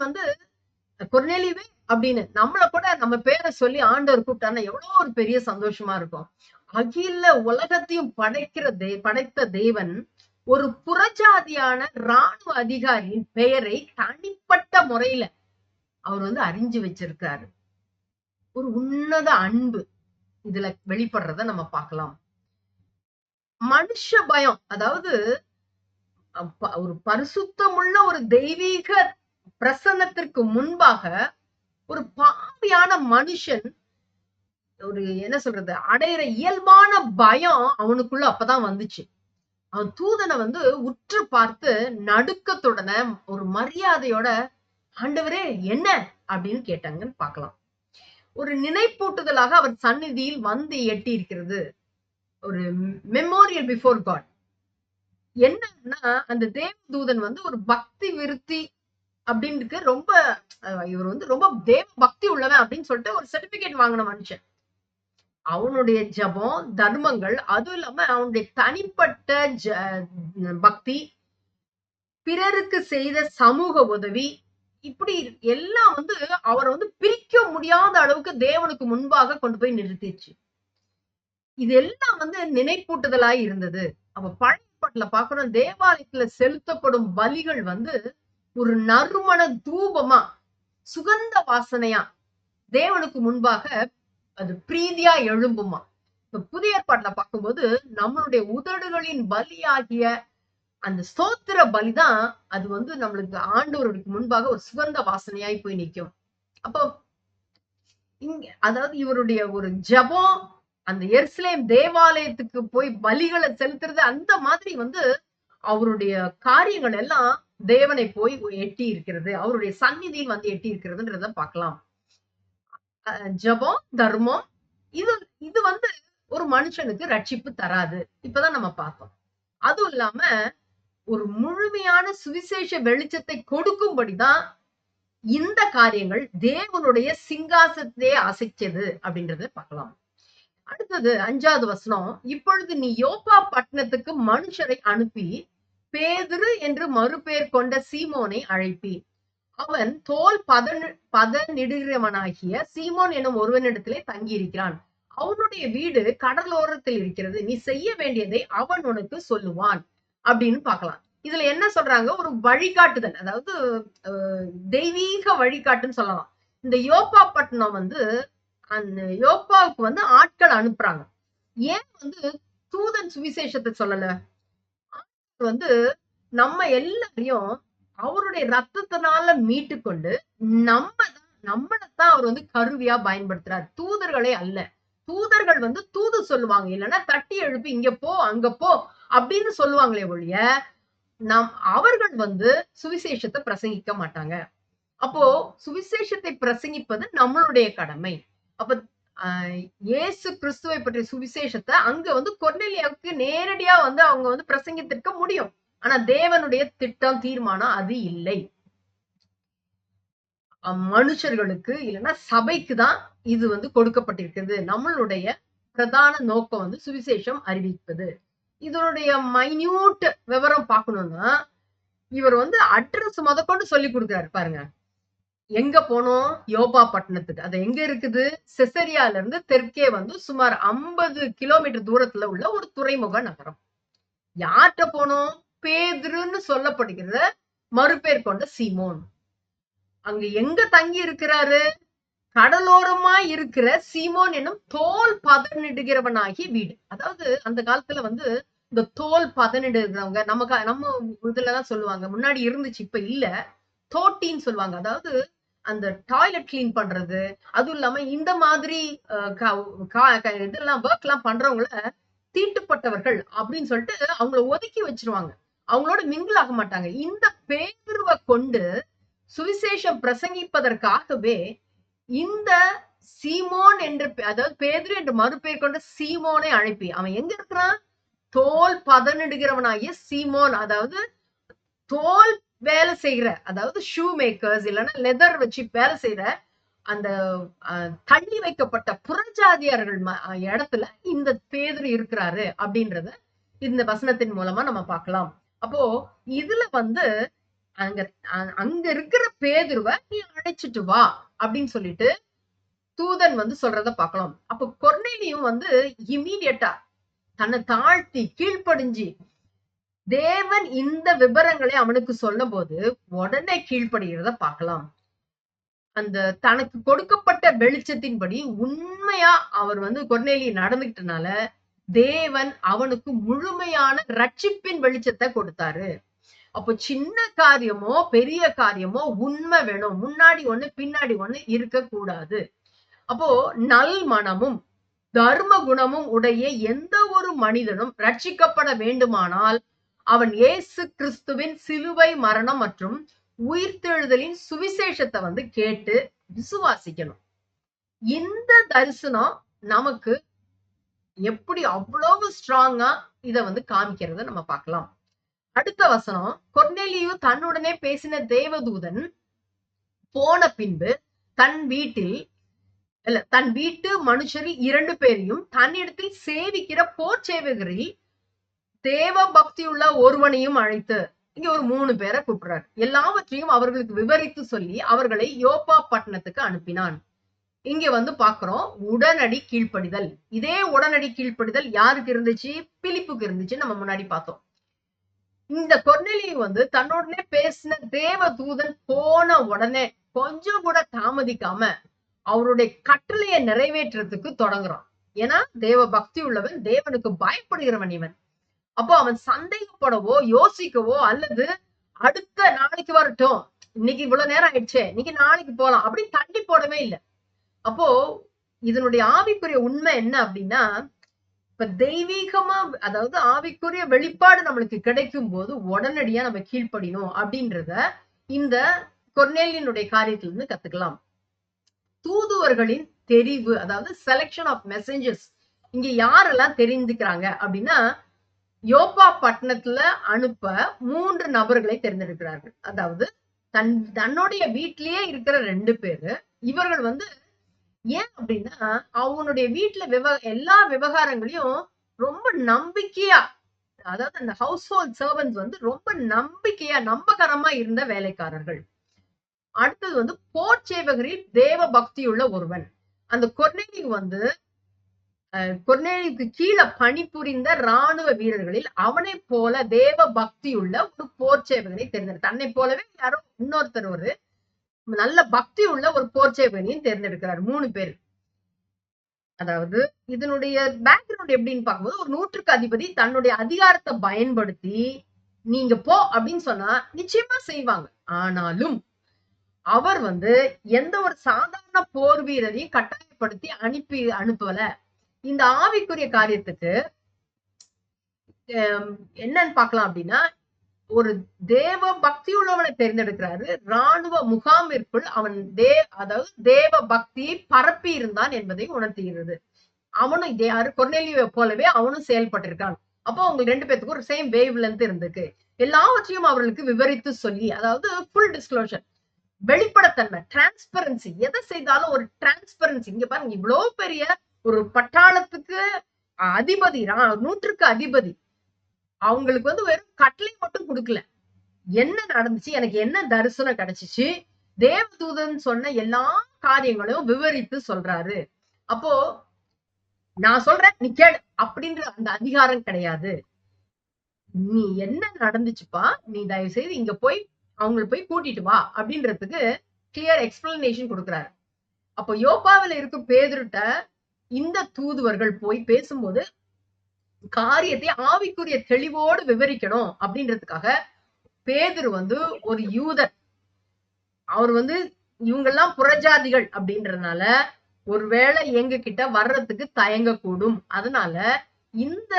கொர்நேலியுவே அப்படின்னு நம்மள கூட நம்ம பேரை சொல்லி ஆண்டவர் கூப்பிட்டாருன்னா எவ்வளவு ஒரு பெரிய சந்தோஷமா இருக்கும். அகில உலகத்தையும் படைத்த தேவன் ஒரு புறஜாதியான ராணுவ அதிகாரியின் பெயரை தனிப்பட்ட முறையில அவர் அறிஞ்சு வச்சிருக்காரு. ஒரு உன்னத அன்பு இதுல வெளிப்படுறத நம்ம பார்க்கலாம். மனுஷ பயம், அதாவது ஒரு பரிசுத்தமுள்ள ஒரு தெய்வீக பிரசன்னத்திற்கு முன்பாக ஒரு பாவியான மனுஷன் ஒரு என்ன சொல்றது அடையிற இயல்பான பயம் அவனுக்குள்ள அப்பதான் வந்துச்சு. அவன் தூதனை உற்று பார்த்து நடுக்கத்துடனே ஒரு மரியாதையோட, ஆண்டவரே என்ன அப்படின்னு கேட்டாங்கன்னு பார்க்கலாம். ஒரு நினைப்பூட்டுதலாக அவர் சந்நிதியில் எட்டி இருக்கிறது. ஒரு மெமோரியல் பிஃபோர் காட். என்னன்னா அந்த தேவதூதன் வந்து ஒரு பக்தி விருத்தி அப்படின்னு ரொம்ப இவர் வந்து ரொம்ப தேவ பக்தி உள்ளவன் அப்படின்னு சொல்லிட்டு ஒரு சர்டிபிகேட் வாங்கின மனுஷன். அவனுடைய ஜபம், தர்மங்கள், அதுவும் இல்லாம அவனுடைய தனிப்பட்ட பக்தி, பிறருக்கு செய்த சமூக உதவி, இப்படி எல்லாம் வந்து அவரை வந்து பிரிக்க முடியாத அளவுக்கு தேவனுக்கு முன்பாக கொண்டு போய் நிறுத்திடுச்சு. இது எல்லாம் வந்து நினைப்பூட்டுதலாய் இருந்தது. அப்ப பழைய பாட்டுல பாக்குறோம், தேவாலயத்துல செலுத்தப்படும் பலிகள் வந்து ஒரு நறுமண தூபமா, சுகந்த வாசனையா தேவனுக்கு முன்பாக அது பிரீதியா எழும்புமா. இப்ப புதிய ஏற்பாட்டுல பார்க்கும்போது நம்மளுடைய உதடுகளின் பலியாகிய அந்த ஸ்தோத்திர பலிதான் அது வந்து நம்மளுக்கு ஆண்டவருக்கு முன்பாக ஒரு சுகந்த வாசனையாய் போய் நிற்கும். அப்போ இங்க அதாவது இவருடைய ஒரு ஜபம், அந்த எருசலேம் தேவாலயத்துக்கு போய் பலிகளை செலுத்துறது, அந்த மாதிரி வந்து அவருடைய காரியங்கள் எல்லாம் தேவனை போய் எட்டி இருக்கிறது, அவருடைய சந்நிதியில் வந்து எட்டி இருக்கிறதுன்றத பார்க்கலாம். ஜபம், தர்மம், இது இது வந்து ஒரு மனுஷனுக்கு ரட்சிப்பு தராது. இப்பதான் நம்ம பார்த்தோம். அதுவும் இல்லாம ஒரு முழுமையான சுவிசேஷ வெளிச்சத்தை கொடுக்கும்படிதான் இந்த காரியங்கள் தேவனுடைய சிங்காசனத்தையே அசைச்சது அப்படின்றத பார்க்கலாம். அடுத்தது 5வது வசனம். இப்பொழுது நீ யோப்பா பட்டணத்துக்கு மனுஷரை அனுப்பி பேதுரு என்று மறுபெயர் கொண்ட சீமோனை அழைப்பி. அவன் தோல் பதனிடுகிறவனாகிய சீமோன் எனும் ஒருவனிடத்திலே தங்கி இருக்கிறான். அவனுடைய வீடு கடலோரத்தில் இருக்கிறது. நீ செய்ய வேண்டியதை அவன் உனக்கு சொல்லுவான் அப்படின்னு பார்க்கலாம். இதுல என்ன சொல்றாங்க, ஒரு வழிகாட்டுதல், அதாவது தெய்வீக வழிகாட்டுன்னு சொல்லலாம். இந்த யோப்பா பட்டணம் வந்து அந்த யோப்பாவுக்கு வந்து ஆட்கள் அனுப்புறாங்க. ஏன் வந்து தூதன் சுவிசேஷத்தை சொல்லல? வந்து நம்ம எல்லாரையும் அவருடைய ரத்தத்தினால மீட்டு கொண்டு நம்மளைத்தான் அவர் வந்து கருவியா பயன்படுத்துறார், தூதர்களை அல்ல. தூதர்கள் வந்து தூது சொல்லுவாங்க, இல்லைன்னா தட்டி எழுப்பி இங்க போ அங்க போ அப்படின்னு சொல்லுவாங்களே ஒழிய அவர்கள் வந்து சுவிசேஷத்தை பிரசங்கிக்க மாட்டாங்க. அப்போ சுவிசேஷத்தை பிரசங்கிப்பது நம்மளுடைய கடமை. அப்ப இயேசு கிறிஸ்துவை பற்றிய சுவிசேஷத்தை அங்க வந்து கொர்நேலியாவுக்கு நேரடியா வந்து அவங்க வந்து பிரசங்கித்திருக்க முடியும். ஆனா தேவனுடைய திட்டம், தீர்மானம் அது இல்லை. மனுஷர்களுக்கு இல்லைன்னா சபைக்கு தான் இது வந்து கொடுக்கப்பட்டிருக்கிறது. நம்மளுடைய பிரதான நோக்கம் வந்து சுவிசேஷம் அறிவிப்பது. இதனுடைய மைன்யூட் விவரம் பார்க்கணும்னா இவர் வந்து அட்ரஸ் முதற்கொண்டு சொல்லி கொடுக்குறாரு பாருங்க. எங்க போனோம்? யோப்பா பட்டணத்துக்கு. அது எங்க இருக்குது? செசரியால இருந்து தெற்கே வந்து சுமார் 50 கிலோமீட்டர் தூரத்துல உள்ள ஒரு துறைமுக நகரம். யார்கிட்ட போனோம்? பேதுருன்னு சொல்லப்படுகிற மறுபெயர் கொண்ட சீமோன். அங்க எங்க தங்கி இருக்கிறாரு? கடலோரமா இருக்கிற சீமோன் என்னும் தோல் பதனிடுகிறவனாகிய வீடு. அதாவது அந்த காலத்துல வந்து இந்த தோல் பதனிடுகிறவங்க நம்ம இதுலதான் சொல்லுவாங்க, முன்னாடி இருந்துச்சு இப்ப இல்ல, தோட்டின்னு சொல்லுவாங்க. அதாவது அந்த டாய்லெட் கிளீன் பண்றது, அதுவும் இல்லாம இந்த மாதிரி இதெல்லாம் ஒர்க் எல்லாம் பண்றவங்கள தீட்டுப்பட்டவர்கள் அப்படின்னு சொல்லிட்டு அவங்கள ஒதுக்கி வச்சிருவாங்க, அவங்களோட மிங்கிள் ஆக மாட்டாங்க. இந்த பேதுருவை கொண்டு சுவிசேஷம் பிரசங்கிப்பதற்காகவே இந்த சீமோன் என்று, அதாவது பேதுரு என்று மறுபெயர் கொண்ட சீமோனை அழைப்பி. அவன் எங்க இருக்கிறான்? தோல் பதனிடுகிறவனாகிய சீமோன், அதாவது தோல் வேலை செய்யற, அதாவது ஷூ மேக்கர்ஸ் இல்லைன்னா லெதர் வச்சு வேலை செய்யற அந்த தள்ளி வைக்கப்பட்ட புறஜாதியார்கள் இடத்துல இந்த பேதுரு இருக்கிறாரு அப்படின்றத இந்த வசனத்தின் மூலமா நம்ம பார்க்கலாம். அப்போ இதுல வந்து அங்க இருக்கிற பேதுருவை நீ அழைச்சிட்டு வா அப்படின்னு சொல்லிட்டு தூதன் வந்து சொல்றத பார்க்கலாம். அப்போ கொர்நேலியும் வந்து இமீடியட்டா தன்னை தாழ்த்தி கீழ்ப்படிஞ்சு தேவன் இந்த விவரங்களை அவனுக்கு சொல்லும் போது உடனே கீழ்ப்படுகிறத பார்க்கலாம். அந்த தனக்கு கொடுக்கப்பட்ட வெளிச்சத்தின்படி உண்மையா அவர் வந்து கொர்நேலி நடந்துகிட்டனால தேவன் அவனுக்கு முழுமையான ரட்சிப்பின் வெளிச்சத்தை கொடுத்தாரு. அப்போ சின்ன காரியமோ பெரிய காரியமோ உண்மை வேணும், முன்னாடி ஒண்ணு பின்னாடி ஒண்ணு இருக்க கூடாது. அப்போ நல் மனமும் தர்ம குணமும் உடைய எந்த ஒரு மனிதனும் ரட்சிக்கப்பட வேண்டுமானால் அவன் இயேசு கிறிஸ்துவின் சிலுவை மரணம் மற்றும் உயிர்த்தெழுதலின் சுவிசேஷத்தை வந்து கேட்டு விசுவாசிக்கணும். இந்த தரிசனம் நமக்கு எப்படி அவ்வளவு ஸ்ட்ராங்கா இத வந்து காமிக்கிறத நம்ம பார்க்கலாம். அடுத்த வசனம், கொர்நேலியு தன்னுடனே பேசின தேவதூதன் போன பின்பு தன் வீட்டு மனுஷரில் 2 பேரையும் தன்னிடத்தில் சேவிக்கிற போர் சேவகரில் தேவ பக்தியுள்ள ஒருவனையும் அழைத்து, இங்க ஒரு 3 பேரை கூப்பிடுறாரு. எல்லாவற்றையும் அவர்களுக்கு விவரித்து சொல்லி அவர்களை யோப்பா பட்டணத்துக்கு அனுப்பினான். இங்க வந்து பாக்குறோம் உடனடி கீழ்ப்படிதல். இதே உடனடி கீழ்ப்படிதல் யாருக்கு இருந்துச்சு? பிலிப்புக்கு இருந்துச்சு. நம்ம முன்னாடி பார்த்தோம். இந்த கொர்நேலியு வந்து தன்னோடனே பேசின தேவ தூதன் போன உடனே கொஞ்சம் கூட தாமதிக்காம அவருடைய கட்டளையை நிறைவேற்றத்துக்கு தொடங்குறான். ஏன்னா தேவ பக்தி உள்ளவன், தேவனுக்கு பயப்படுகிறவன் இவன். அப்போ அவன் சந்தேகப்படவோ யோசிக்கவோ அல்லது அடுத்த நாளைக்கு வரட்டும், இன்னைக்கு இவ்வளவு நேரம் ஆயிடுச்சே, இன்னைக்கு நாளைக்கு போலாம் அப்படின்னு தள்ளி போடவே இல்லை. அப்போ இதனுடைய ஆவிக்குரிய உண்மை என்ன அப்படின்னா, இப்ப தெய்வீகமா அதாவது ஆவிக்குரிய வெளிப்பாடு நம்மளுக்கு கிடைக்கும் போது உடனடியா நம்ம கீழ்ப்படியணும் அப்படின்றத இந்த கொர்நேலியனுடைய காரியத்துல இருந்து கத்துக்கலாம். தூதுவர்களின் தெரிவு, அதாவது செலக்ஷன் ஆஃப் மெசேஞ்சர்ஸ், இங்க யாரெல்லாம் தெரிஞ்சுக்கிறாங்க அப்படின்னா, யோப்பா பட்டணத்துல அனுப்ப 3 நபர்களை தேர்ந்தெடுக்கிறார்கள். அதாவது தன்னுடைய வீட்டிலேயே இருக்கிற 2 பேரு. இவர்கள் வந்து ஏன் அப்படின்னா, அவனுடைய வீட்டுல எல்லா விவகாரங்களையும் ரொம்ப நம்பிக்கையா, அதாவது அந்த ஹவுஸ் ஹோல்ட் சர்வன்ஸ் வந்து ரொம்ப நம்பிக்கையா நம்பகரமா இருந்த வேலைக்காரர்கள். அடுத்தது வந்து போர் சேவகரில் தேவ பக்தியுள்ள ஒருவன். அந்த கொர்நேலியு வந்து கொர்நேலியுக்கு கீழே பணிபுரிந்த ராணுவ வீரர்களில் அவனை போல தேவ பக்தியுள்ள ஒரு போர் சேவகனை தேர்ந்தெடுத்து, தன்னை போலவே யாரோ இன்னொருத்தர் ஒரு நல்ல பக்தி உள்ள ஒரு போர் சேவகனையும் தேர்ந்தெடுக்கிறார். 3 பேர். அதாவது இதனுடைய பேக்ரவுண்ட் எப்படின்னு பார்க்கும்போது, ஒரு 100க்கு அதிபதி தன்னுடைய அதிகாரத்தை பயன்படுத்தி நீங்க போ அப்படின்னு சொன்னா நிச்சயமா செய்வாங்க. ஆனாலும் அவர் வந்து எந்த ஒரு சாதாரண போர் வீரரையும் கட்டாயப்படுத்தி அனுப்பல. இந்த ஆவிக்குரிய காரியத்துக்கு என்னன்னு பார்க்கலாம் அப்படின்னா, ஒரு தேவ பக்தி உள்ளவனை தேர்ந்தெடுக்கிறாரு. ராணுவ முகாமிற்குள் அவன் அதாவது தேவ பக்தியை பரப்பி இருந்தான் என்பதை உணர்த்துகிறது. அவனும் கொர்நேலியுவை போலவே அவனும் செயல்பட்டிருக்கான். அப்போ அவங்க 2 பேத்துக்கும் ஒரு சேம் வேவ் லென்த் இருந்துக்கு. எல்லாவற்றையும் அவர்களுக்கு விவரித்து சொல்லி, அதாவது ஃபுல் டிஸ்க்ளோஷர், வெளிப்படத்தன்மை, டிரான்ஸ்பரன்சி. எதை செய்தாலும் ஒரு டிரான்ஸ்பரன்சி. இங்க பாருங்க, இவ்வளவு பெரிய ஒரு பட்டாளத்துக்கு அதிபதி, 100க்கு அதிபதி, அவங்களுக்கு வந்து வெறும் கட்டளை மட்டும் கொடுக்கல. என்ன நடந்துச்சு, எனக்கு என்ன தரிசனம் கிடைச்சிச்சு, தேவதூதன் சொன்ன எல்லா காரியங்களையும் விவரித்து சொல்றாரு. அப்போ நான் சொல்றேன் நீ கேளு அப்படின்ற அந்த அதிகாரம் கிடையாது. நீ என்ன நடந்துச்சுப்பா, நீ தயவு செய்து இங்க போய் அவங்களை போய் கூட்டிட்டு வா அப்படின்றதுக்கு கிளியர் எக்ஸ்பிளனேஷன் கொடுக்குறாரு. அப்போ யோப்பாவில் இருக்கும் பேதுருட்ட இந்த தூதுவர்கள் போய் பேசும்போது காரியத்தை ஆவிக்குரிய தெளிவோடு விவரிக்கணும் அப்படின்றதுக்காக பேதுரு வந்து ஒரு யூதர். அவர் வந்து இவங்கெல்லாம் புறஜாதிகள் அப்படின்றதுனால ஒருவேளை எங்க கிட்ட வர்றதுக்கு தயங்கக்கூடும். அதனால இந்த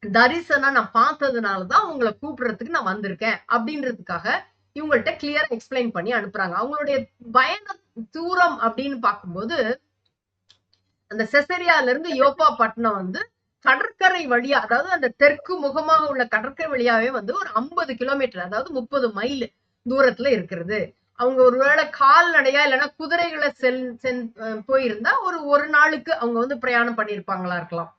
தரிசனம் நான் பார்த்ததுனாலதான் உங்களை கூப்பிடுறதுக்கு நான் வந்திருக்கேன் அப்படின்றதுக்காக இவங்கள்ட்ட கிளியரா எக்ஸ்பிளைன் பண்ணி அனுப்புறாங்க. அவங்களுடைய பயண தூரம் அப்படின்னு பார்க்கும்போது, அந்த செசரியால இருந்து யோப்பா பட்டணம் வந்து கடற்கரை வழியா, அதாவது அந்த தெற்கு முகமாக உள்ள கடற்கரை வழியாவே வந்து ஒரு 50 கிலோமீட்டர், அதாவது 30 மைல் தூரத்துல இருக்கிறது. அவங்க ஒருவேளை கால்நடையா இல்லைன்னா குதிரைகளை போயிருந்தா ஒரு நாளுக்கு அவங்க வந்து பிரயாணம் பண்ணியிருப்பாங்களா இருக்கலாம்.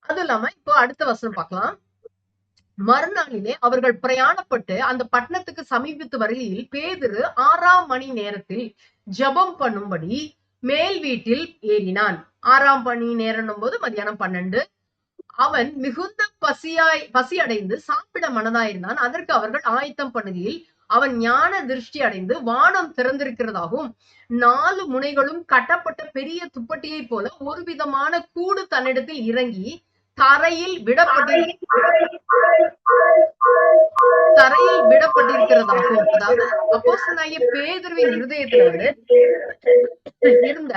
அது இல்லாம இப்போ அடுத்த வசனம் பார்க்கலாம். மறுநாளிலே அவர்கள் பிரயாணப்பட்டு அந்த பட்டணத்துக்கு சமீபித்து வருகையில் பேதுரு 6ஆம் மணி நேரத்தில் ஜெபம் பண்ணும்படி மேல் வீட்டில் ஏறினான். 6ஆம் மணி நேரம் போது மதியானம் 12. அவன் மிகுந்த பசி அடைந்து சாப்பிட மனதாயிருந்தான். அதற்கு அவர்கள் ஆயத்தம் பண்ணுகையில் அவன் ஞான திருஷ்டி அடைந்து வானம் திறந்திருக்கிறதாகவும் 4 முனைகளும் கட்டப்பட்ட பெரிய துப்பட்டியை போல ஒரு விதமான கூடு தன்னிடத்தில் இறங்கி தரையில் விடப்பட்டிருக்கிறதாகும். அதாவது அப்போஸ்தலனாகிய பேதுருவின் இருதயத்துல வந்து இருந்த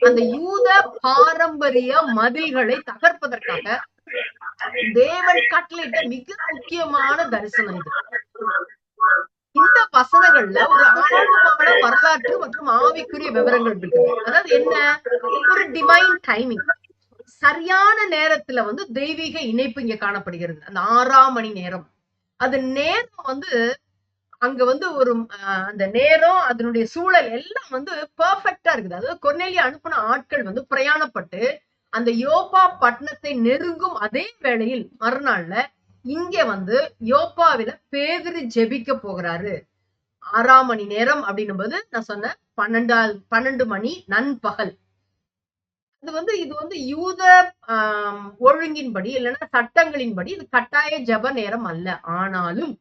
அந்த யூத பாரம்பரிய மதில்களை தகர்ப்பதற்காக தேவன் கட்டளையிட்ட மிக முக்கியமான தரிசனம் இது. இந்த வசனங்கள்ல ஒரு ஆழமான வரலாற்று மற்றும் ஆவிக்குரிய விவரங்கள் இருக்குது. அதாவது என்ன, ஒரு டிவைன் டைமிங். சரியான நேரத்துல வந்து தெய்வீக இணைப்பு இங்க காணப்படுகிறது. அந்த 6ஆம் மணி நேரம். அது நேரம் வந்து அங்க வந்து ஒரு அந்த நேரம் அதனுடைய சூழல் எல்லாம் வந்து பெர்ஃபெக்ட்டா இருக்குது. அதாவது கொர்நேலியா அனுப்புன ஆட்கள் வந்து பிரயாணப்பட்டு அந்த யோப்பா பட்டணத்தை நெருங்கும் அதே வேளையில் மறுநாள்ல இங்க வந்து யோப்பாவில பேதுரு ஜெபிக்க போகிறாரு. 6ஆம் மணி நேரம் அப்படின்னும் போது நான் சொன்னேன் 12 மணி நண்பகல். இது வந்து யூத ஒழுங்கின்படி இல்லைன்னா சட்டங்களின்படி இது கட்டாய ஜெப நேரம் அல்ல. ஆனாலும்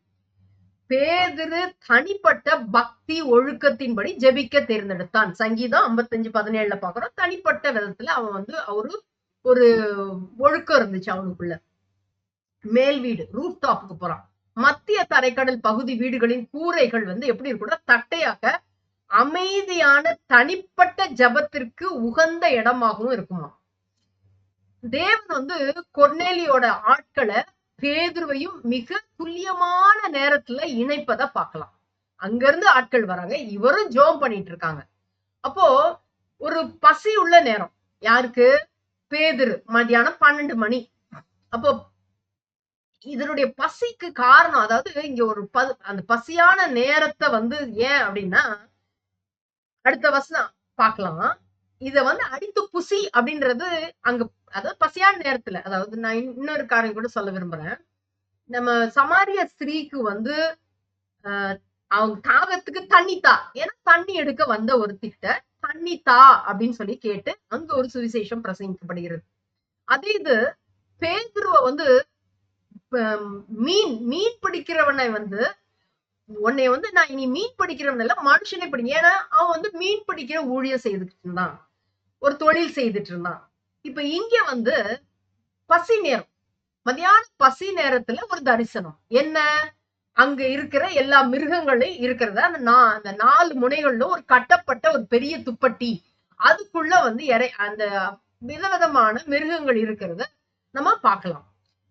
பேதுரு தனிப்பட்ட பக்தி ஒழுக்கத்தின்படி ஜெபிக்க தேர்ந்தெடுத்தான். சங்கீதம் 55:17 பாக்குறோம். தனிப்பட்ட விதத்துல அவன் வந்து ஒரு ஒழுக்கம் இருந்துச்சு அவனுக்குள்ள. மேல் வீடு ரூஃப் டாப்புக்கு போறான். மத்திய தரைக்கடல் பகுதி வீடுகளின் கூரைகள் வந்து எப்படி இருக்கும்னா தட்டையாக அமைதியான தனிப்பட்ட ஜபத்திற்கு உகந்த இடமாகவும் இருக்குமா. தேவன் வந்து கொர்நேலியோட ஆட்களை பேதுருவையும் மிக துல்லியமான நேரத்துல இணைப்பதை பார்க்கலாம். அங்க இருந்து ஆட்கள் வராங்க, இவரும் ஜோம் பண்ணிட்டு இருக்காங்க. அப்போ ஒரு பசி உள்ள நேரம் யாருக்கு? பேதுரு. மதியானம் 12 மணி. அப்போ இதனுடைய பசிக்கு காரணம், அதாவது இங்க ஒரு அந்த பசியான நேரத்தை வந்து ஏன் அப்படின்னா அடுத்த வசனம் பார்க்கலாம். இத வந்து அடித்து புசி அப்படின்றது அங்க, அதாவது பசியான நேரத்துல, அதாவது நான் இன்னொரு காரியம் கூட சொல்ல விரும்புறேன். நம்ம சமாரிய ஸ்திரீக்கு வந்து அவங்க தாகத்துக்கு தண்ணி தா, ஏன்னா தண்ணி எடுக்க வந்த ஒரு திட்ட தண்ணி தா அப்படின்னு சொல்லி கேட்டு அங்க ஒரு சுவிசேஷம் பிரசங்கிக்கப்படுகிறது. அதே இது பேதுருவ வந்து மீன் பிடிக்கிறவனை வந்து உன்னை வந்து நான் இனி மீன் பிடிக்கிறவன் இல்ல மனுஷனை பிடிங்க, ஏன்னா அவன் வந்து மீன் பிடிக்கிற ஊழியம் செய்துட்டு இருந்தான், ஒரு தொழில் செய்துட்டு இருந்தான். இப்ப இங்க வந்து பசி நேரம், மதியான பசி நேரத்துல ஒரு தரிசனம் என்ன, அங்க இருக்கிற எல்லா மிருகங்களையும் இருக்கிறத அந்த 4 முனைகள்ல ஒரு கட்டப்பட்ட ஒரு பெரிய துப்பட்டி, அதுக்குள்ள வந்து அந்த விதவிதமான மிருகங்கள் இருக்கிறத நம்ம பார்க்கலாம்.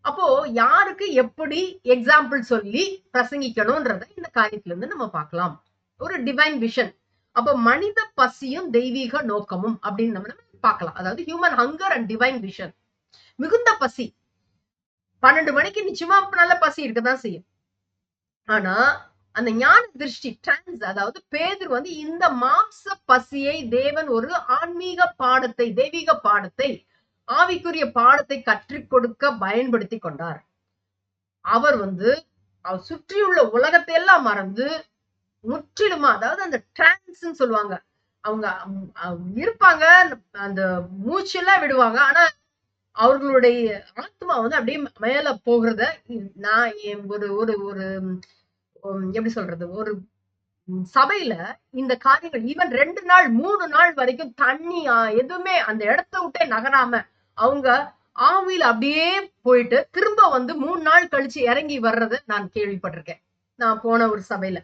அப்போ யாருக்கு எப்படி எக்ஸாம்பிள் சொல்லி பிரசங்கிக்கணும்ன்றத இந்த காரியத்துல இருந்து நம்ம பார்க்கலாம். ஒரு டிவைன் விஷன். அப்ப மனித பசியும் தெய்வீக நோக்கமும் அப்படின்னு நம்ம பார்க்கலாம். அதாவது human hunger and divine vision. மிகுந்த பசி 12 மணிக்கு நிச்சயமா நல்ல பசி இருக்கதான் செய்யும். ஆனா அந்த ஞான திருஷ்டி டிரான்ஸ், அதாவது பேதுரு வந்து இந்த மாம்ச பசியை தேவன் ஒரு ஆன்மீக பாடத்தை, தெய்வீக பாடத்தை, ஆவிக்குரிய பாடத்தை கற்றுக் கொடுக்க பயன்படுத்தி கொண்டார். அவர் வந்து அவர் சுற்றியுள்ள உலகத்தை எல்லாம் மறந்து முற்றிலுமா, அதாவது அந்த டிரான்ஸ் சொல்லுவாங்க, அவங்க இருப்பாங்க, அந்த மூச்செல்லாம் விடுவாங்க, ஆனா அவர்களுடைய ஆத்மா வந்து அப்படியே மேல போகிறத நான் ஒரு ஒரு ஒரு எப்படி சொல்றது, ஒரு சபையில இந்த காரியங்கள் ஈவன் 2 நாள் 3 நாள் வரைக்கும் தண்ணி எதுவுமே அந்த இடத்த விட்டே நகராம அவங்க ஆவியில அப்படியே போயிட்டு திரும்ப வந்து 3 நாள் கழிச்சு இறங்கி வர்றத நான் கேள்விப்பட்டிருக்கேன், நான் போன ஒரு சபையில.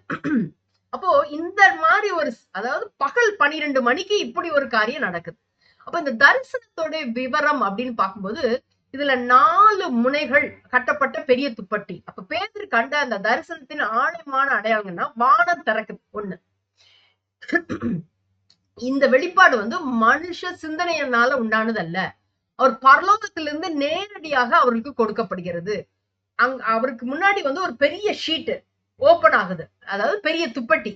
அப்போ இந்த மாதிரி ஒரு, அதாவது பகல் 12 மணிக்கு இப்படி ஒரு காரியம் நடக்குது. அப்ப இந்த தரிசனத்தோட விவரம் அப்படின்னு பார்க்கும்போது இதுல 4 முனைகள் கட்டப்பட்ட பெரிய துப்பட்டி. அப்ப பேதுரு கண்ட அந்த தரிசனத்தின் ஆழமான அடையாளங்கன்னா வானம் திறக்குது ஒண்ணு. இந்த வெளிப்பாடு வந்து மனுஷ சிந்தனையினால உண்டானது அல்ல, அவர் பரலோகத்திலிருந்து நேரடியாக அவருக்கு கொடுக்கப்படுகிறது. அவருக்கு முன்னாடி வந்து ஒரு பெரிய ஷீட் ஓபன் ஆகுது, அதாவது பெரிய துப்பட்டி.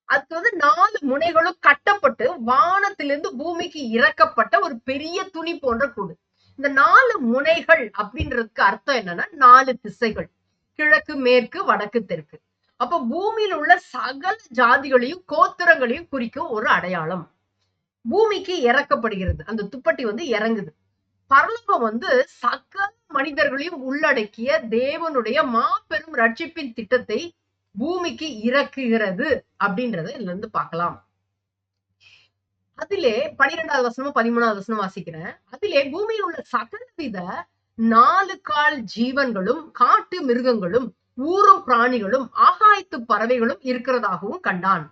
அதுக்கு வந்து 4 முனைகளும் கட்டப்பட்டு வானத்திலிருந்து பூமிக்கு இறக்கப்பட்ட ஒரு பெரிய துணி போன்ற கூடு. இந்த 4 முனைகள் அப்படின்றதுக்கு அர்த்தம் என்னன்னா 4 திசைகள், கிழக்கு மேற்கு வடக்கு தெற்கு. அப்ப பூமியில் உள்ள சகல ஜாதிகளையும் கோத்திரங்களையும் குறிக்கும் ஒரு அடையாளம். பூமிக்கு இறக்கப்படுகிறது, அந்த துப்பட்டி வந்து இறங்குது. பரலோகம் வந்து சகல மனிதர்களையும் உள்ளடக்கிய தேவனுடைய மாபெரும் ரட்சிப்பின் திட்டத்தை பூமிக்கு இறக்குகிறது அப்படின்றத இதுல இருந்து பார்க்கலாம். அதிலே 12வது வசனமும் 13வது வசனம் வாசிக்கிறேன். அதிலே பூமியில் உள்ள சகலவித 4 கால் ஜீவன்களும் காட்டு மிருகங்களும் ஊரும் பிராணிகளும் ஆகாயத்து பறவைகளும் இருக்கிறதாகவும் கண்டான்.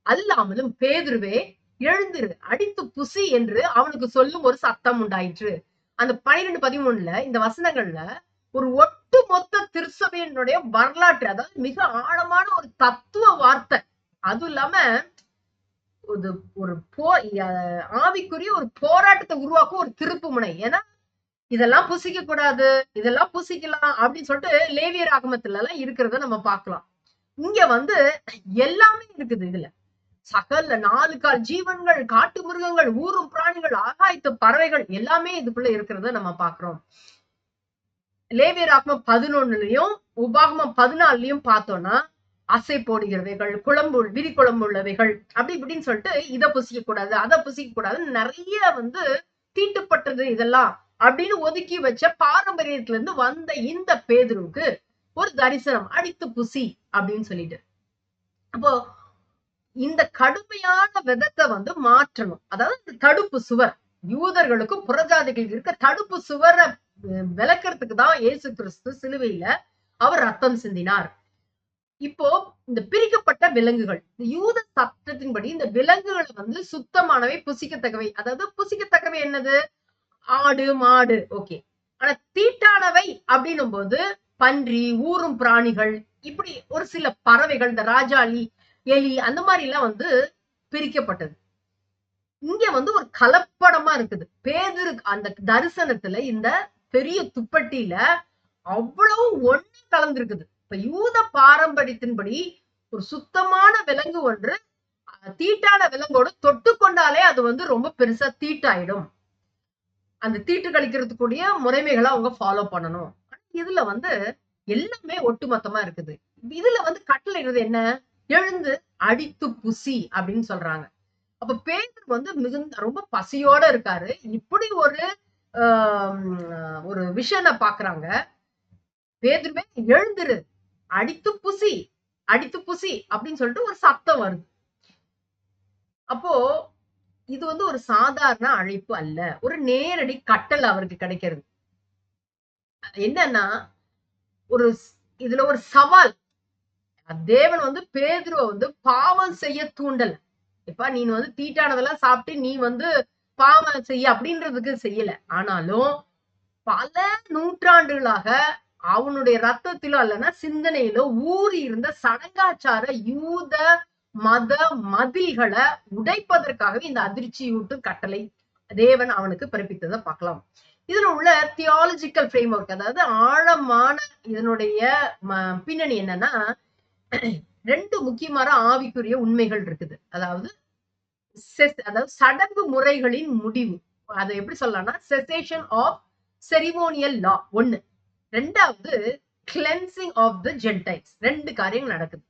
அல்லாமலும் பேதுருவே எழுந்திரு, அடித்து புசி என்று அவனுக்கு சொல்லும் ஒரு சத்தம் உண்டாயிற்று. அந்த 12-13 இந்த வசனங்கள்ல ஒரு ஒட்டு மொத்த திருச்சபையினுடைய வரலாற்று, அதாவது மிக ஆழமான ஒரு தத்துவ வார்த்தை, அதுவும் இல்லாம ஒரு ஆவிக்குரிய ஒரு போராட்டத்தை உருவாக்கும் ஒரு திருப்பு முனை. ஏன்னா இதெல்லாம் புசிக்க கூடாது, இதெல்லாம் புசிக்கலாம் அப்படின்னு சொல்லிட்டு லேவியர் ஆகமத்துல எல்லாம் இருக்கிறத நம்ம பார்க்கலாம். இங்க வந்து எல்லாமே இருக்குது. இதுல சகல 4 கால் ஜீவன்கள், காட்டு மிருகங்கள், ஊரும் பிராணிகள், ஆகாயத்து பறவைகள் எல்லாமே இதுக்குள்ள இருக்கிறத நம்ம பாக்குறோம். லேவியர் ஆகமம் 11லயும் உபாகமம் 14லயும் பார்த்தோம்னா அசை போடுகிறவைகள், விரி குழம்பு உள்ளவைகள் அப்படி இப்படின்னு சொல்லிட்டு இதை புசிக்க கூடாது, அதை புசிக்க கூடாதுன்னு நிறைய வந்து தீட்டுப்பட்டது இதெல்லாம் அப்படின்னு ஒதுக்கி வச்ச பாரம்பரியத்துல இருந்து வந்த இந்த பேதுருவுக்கு ஒரு தரிசனம், அடித்து புசி அப்படின்னு சொல்லிட்டு. அப்போ இந்த கடுமையான விதத்தை வந்து மாற்றணும். அதாவது தடுப்பு சுவர், யூதர்களுக்கும் புறஜாதிகளுக்கு இருக்க தடுப்பு சுவரை விளக்கிறதுக்கு தான் இயேசு கிறிஸ்து சிலுவையில அவர் ரத்தம் சிந்தினார். இப்போ இந்த பிரிக்கப்பட்ட விலங்குகள், இந்த யூத சட்டத்தின்படி இந்த விலங்குகள் வந்து சுத்தமானவை, புசிக்கத்தக்கவை. அதாவது புசிக்கத்தக்கவை என்னது? ஆடு, மாடு, ஓகே. ஆனா தீட்டானவை அப்படின்னும் போது பன்றி, ஊரும் பிராணிகள், இப்படி ஒரு சில பறவைகள், இந்த ராஜாளி, எலி அந்த மாதிரி எல்லாம் வந்து பிரிக்கப்பட்டது. இங்க வந்து ஒரு கலப்படமா இருக்குது. பேதுரு அந்த தரிசனத்துல இந்த பெரிய துப்பட்டியில அவ்வளவு ஒண்ணு கலந்துருக்குது. இப்ப யூத பாரம்பரியத்தின்படி ஒரு சுத்தமான விலங்கு ஒன்று தீட்டான விலங்கோடு தொட்டு கொண்டாலே அது வந்து ரொம்ப பெருசா தீட்டாயிடும். அந்த தீட்டு கழிக்கிறதுக்குரிய முறைமைகளை அவங்க ஃபாலோ பண்ணணும். இதுல வந்து எல்லாமே ஒட்டுமொத்தமா இருக்குது. இதுல வந்து கட்டளைறது என்ன? எழுந்து அடித்து புசி அப்படின்னு சொல்றாங்க. அப்ப பேதுரு வந்து மிகுந்த ரொம்ப பசியோட இருக்காரு. இப்படி ஒரு விஷனை பாக்குறாங்க. பேதுருவே எழுந்துரு, அடித்து புசி, அடித்து புசி அப்படின்னு சொல்லிட்டு ஒரு சத்தம் வருது. அப்போ இது வந்து ஒரு சாதாரண அழைப்பு அல்ல, ஒரு நேரடி கட்டளை அவருக்கு கிடைக்கிறது. என்னன்னா இதுல ஒரு சவால். தேவன் வந்து பேதுருவை வந்து பாவம் செய்ய தூண்டல. இப்ப நீ வந்து தீட்டானதெல்லாம் சாப்பிட்டு நீ வந்து பாவம் செய்ய அப்படின்றதுக்கு செய்யல. ஆனாலும் பல நூற்றாண்டுகளாக அவனுடைய ரத்தத்திலோ அல்லனா சிந்தனையிலோ ஊறி இருந்த சடங்காச்சார யூத மத மதில்களை உடைப்பதற்காகவே இந்த அதிர்ச்சியூட்டும் கட்டளை தேவன் அவனுக்கு பிறப்பித்ததை பார்க்கலாம். இதுல உள்ள தியாலஜிக்கல் ஃப்ரேம் ஒர்க், அதாவது ஆழமான இதனுடைய பின்னணி என்னன்னா, 2 முக்கியமான ஆவிக்குரிய உண்மைகள் இருக்குது. அதாவது சடங்கு முறைகளின் முடிவு. அதை எப்படி சொல்லலாம்னா, செசேஷன் ஆஃப் செரிமோனியல் லா 1. 2வது கிளென்சிங் ஆஃப் தி ஜென்டைல்ஸ். 2 காரியங்கள் நடக்குது.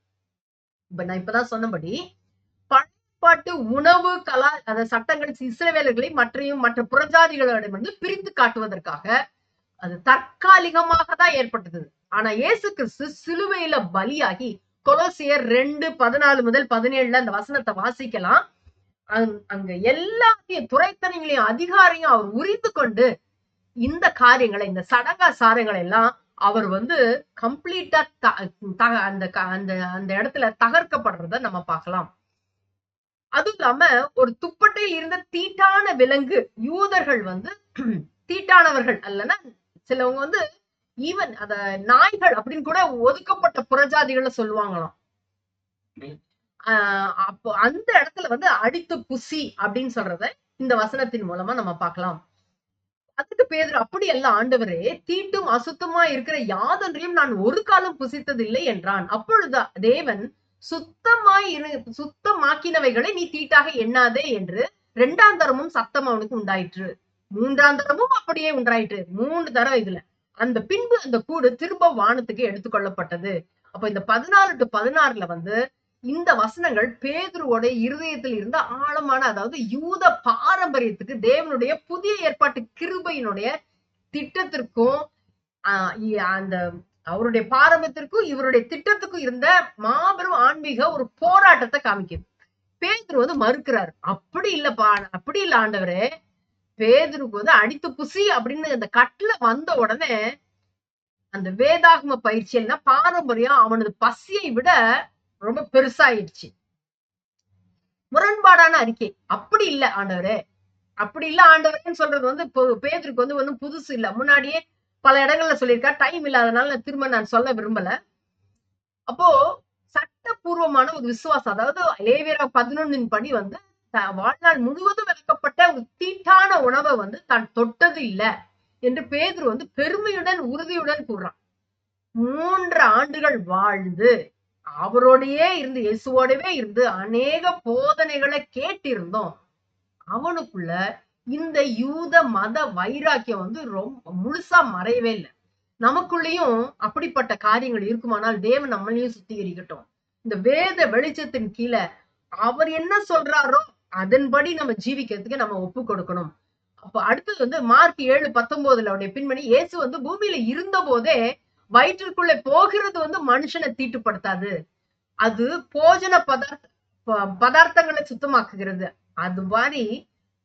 இப்ப நான் இப்பதான் சொன்னபடி பண்பாட்டு உணவு அந்த சட்டங்கள் இஸ்ரவேலர்களை மற்ற புறஜாதிகளிடம் வந்து பிரித்து காட்டுவதற்காக அது தற்காலிகமாக தான் ஏற்பட்டது. ஆனா இயேசு கிறிஸ்து சிலுவையில பலியாகி, கொலோசியர் 2:14 முதல் 17 அந்த வசனத்தை வாசிக்கலாம். அங்க எல்லாத்தையும் துறைத்தனங்களையும் அதிகாரியும் அவர் உரிந்து கொண்டு இந்த காரியங்களை, இந்த சடங்காச்சாரங்களை எல்லாம் அவர் வந்து கம்ப்ளீட்டா அந்த இடத்துல தகர்க்கப்படுறத நம்ம பார்க்கலாம். அதுவும் இல்லாம ஒரு துப்பட்டையில் இருந்த தீட்டான விலங்கு, யூதர்கள் வந்து தீட்டானவர்கள் அல்லனா சிலவங்க வந்து ஈவன் அத நாய்கள் அப்படின்னு கூட ஒதுக்கப்பட்ட புறஜாதிகளை சொல்லுவாங்களாம். அப்போ அந்த இடத்துல வந்து அடித்து புசி அப்படின்னு சொல்றத இந்த வசனத்தின் மூலமா நம்ம பார்க்கலாம். அதுக்கு பேதுரு, அப்படி எல்லாம் ஆண்டவரே, தீட்டும் அசுத்தமா இருக்கிற யாதொன்றையும் நான் ஒரு காலம் புசித்ததில்லை என்றான். அப்பொழுது தேவன், சுத்தமாக்கினவைகளை நீ தீட்டாக எண்ணாதே என்று 2ஆம் தரமும் சத்தம் அவனுக்கு உண்டாயிற்று. 3ஆம் தரமும் அப்படியே உண்டாயிற்று. 3 தரம் இதுல. அந்த பின்பு அந்த கூடு திரும்ப வானத்துக்கு எடுத்துக்கொள்ளப்பட்டது. அப்ப இந்த 14-16 வந்து இந்த வசனங்கள் பேதுருவோட இருதயத்தில் இருந்த ஆழமான, அதாவது யூத பாரம்பரியத்துக்கு, தேவனுடைய புதிய ஏற்பாட்டு கிருபையினுடைய திட்டத்திற்கும் அந்த அவருடைய பாரம்பரியத்திற்கும் இவருடைய திட்டத்துக்கும் இருந்த மாபெரும் ஆன்மீக ஒரு போராட்டத்தை காமிக்குது. பேதுரு வந்து மறுக்கிறாரு. அப்படி இல்லப்பா, அப்படி இல்ல ஆண்டவரே, பேதுருக்கு வந்து அடித்து புசி அப்படின்னு அந்த கட்டளை வந்த உடனே அந்த வேதாகம பயிற்சியல்னா பாரம்பரியம் அவனது பசியை விட ரொம்ப பெருசாயிடுச்சு. முரண்பாடான அறிக்கை. அப்படி இல்ல ஆண்டவரே, அப்படி இல்ல ஆண்டவரேன்னு சொல்றது வந்து பேதுருக்கு வந்து ஒன்னும் புதுசு இல்ல. முன்னாடியே பல இடங்கள்ல சொல்லியிருக்கா. டைம் இல்லாதனால நான் சொல்ல விரும்பல. அப்போ சட்டபூர்வமான ஒரு விசுவாசம், அதாவது லேவியர் 11 படி வந்து வாழ்நாள் முழுவதும் விளக்கப்பட்ட ஒரு தீட்டான உணவை வந்து தான் தொட்டது இல்ல. என்று பேதுரு வந்து பெருமையுடன் உறுதியுடன் கூறுறான். 3 ஆண்டுகள் வாழ்ந்து அவரோடையே இருந்து இயேசுவோடவே இருந்து அநேக போதனைகளை கேட்டிருந்தோம். அவனுக்குள்ள இந்த யூத மத வைராக்கியம் வந்து ரொம்ப முழுசா மறையவே இல்லை. நமக்குள்ளேயும் அப்படிப்பட்ட காரியங்கள் இருக்குமானால் தேவன் நம்மளையும் சுத்திகரிக்கட்டும். இந்த வேத வெளிச்சத்தின் கீழே அவர் என்ன சொல்றாரோ அதன்படி நம்ம ஜீவிக்கிறதுக்கு நம்ம ஒப்பு கொடுக்கணும். அப்ப அடுத்தது வந்து மார்க் 7:19 அவருடைய பின்பணி, இயேசு வந்து பூமியில இருந்த போதே வயிற்றுக்குள்ளே போகிறது வந்து மனுஷனை தீட்டுப்படுத்தாது, அது போஜன பதார்த்தங்களை சுத்தமாக்குகிறது. அது மாதிரி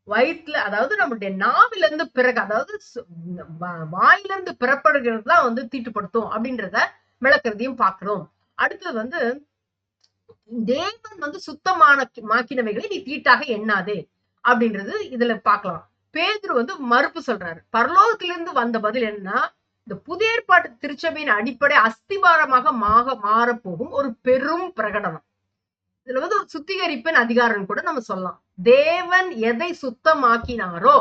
வயிற்றுல, அதாவது நம்மளுடைய நாவில இருந்து பிறகு, அதாவது வாயிலிருந்து பிறப்படுகிறது தான் வந்து தீட்டுப்படுத்தும் அப்படின்றத விளக்குறதையும் பாக்குறோம். அடுத்தது வந்து தேவன் வந்து மாக்கினவைகளை நீ தீட்டாக எண்ணாதே அப்படின்றது இதுல பாக்கலாம். பேதுரு வந்து மறுப்பு சொல்றாரு. பரலோகத்திலிருந்து வந்த பதில் என்னன்னா, இந்த புதிய ஏற்பாட்டு திருச்சபையின் அடிப்படை அஸ்திபாரமாக மாறப்போகும் ஒரு பெரும் பிரகடனம். இதுல வந்து ஒரு சுத்திகரிப்பின் அதிகாரம் கூட நம்ம சொல்லலாம். தேவன் எதை சுத்தமாக்கினாரோ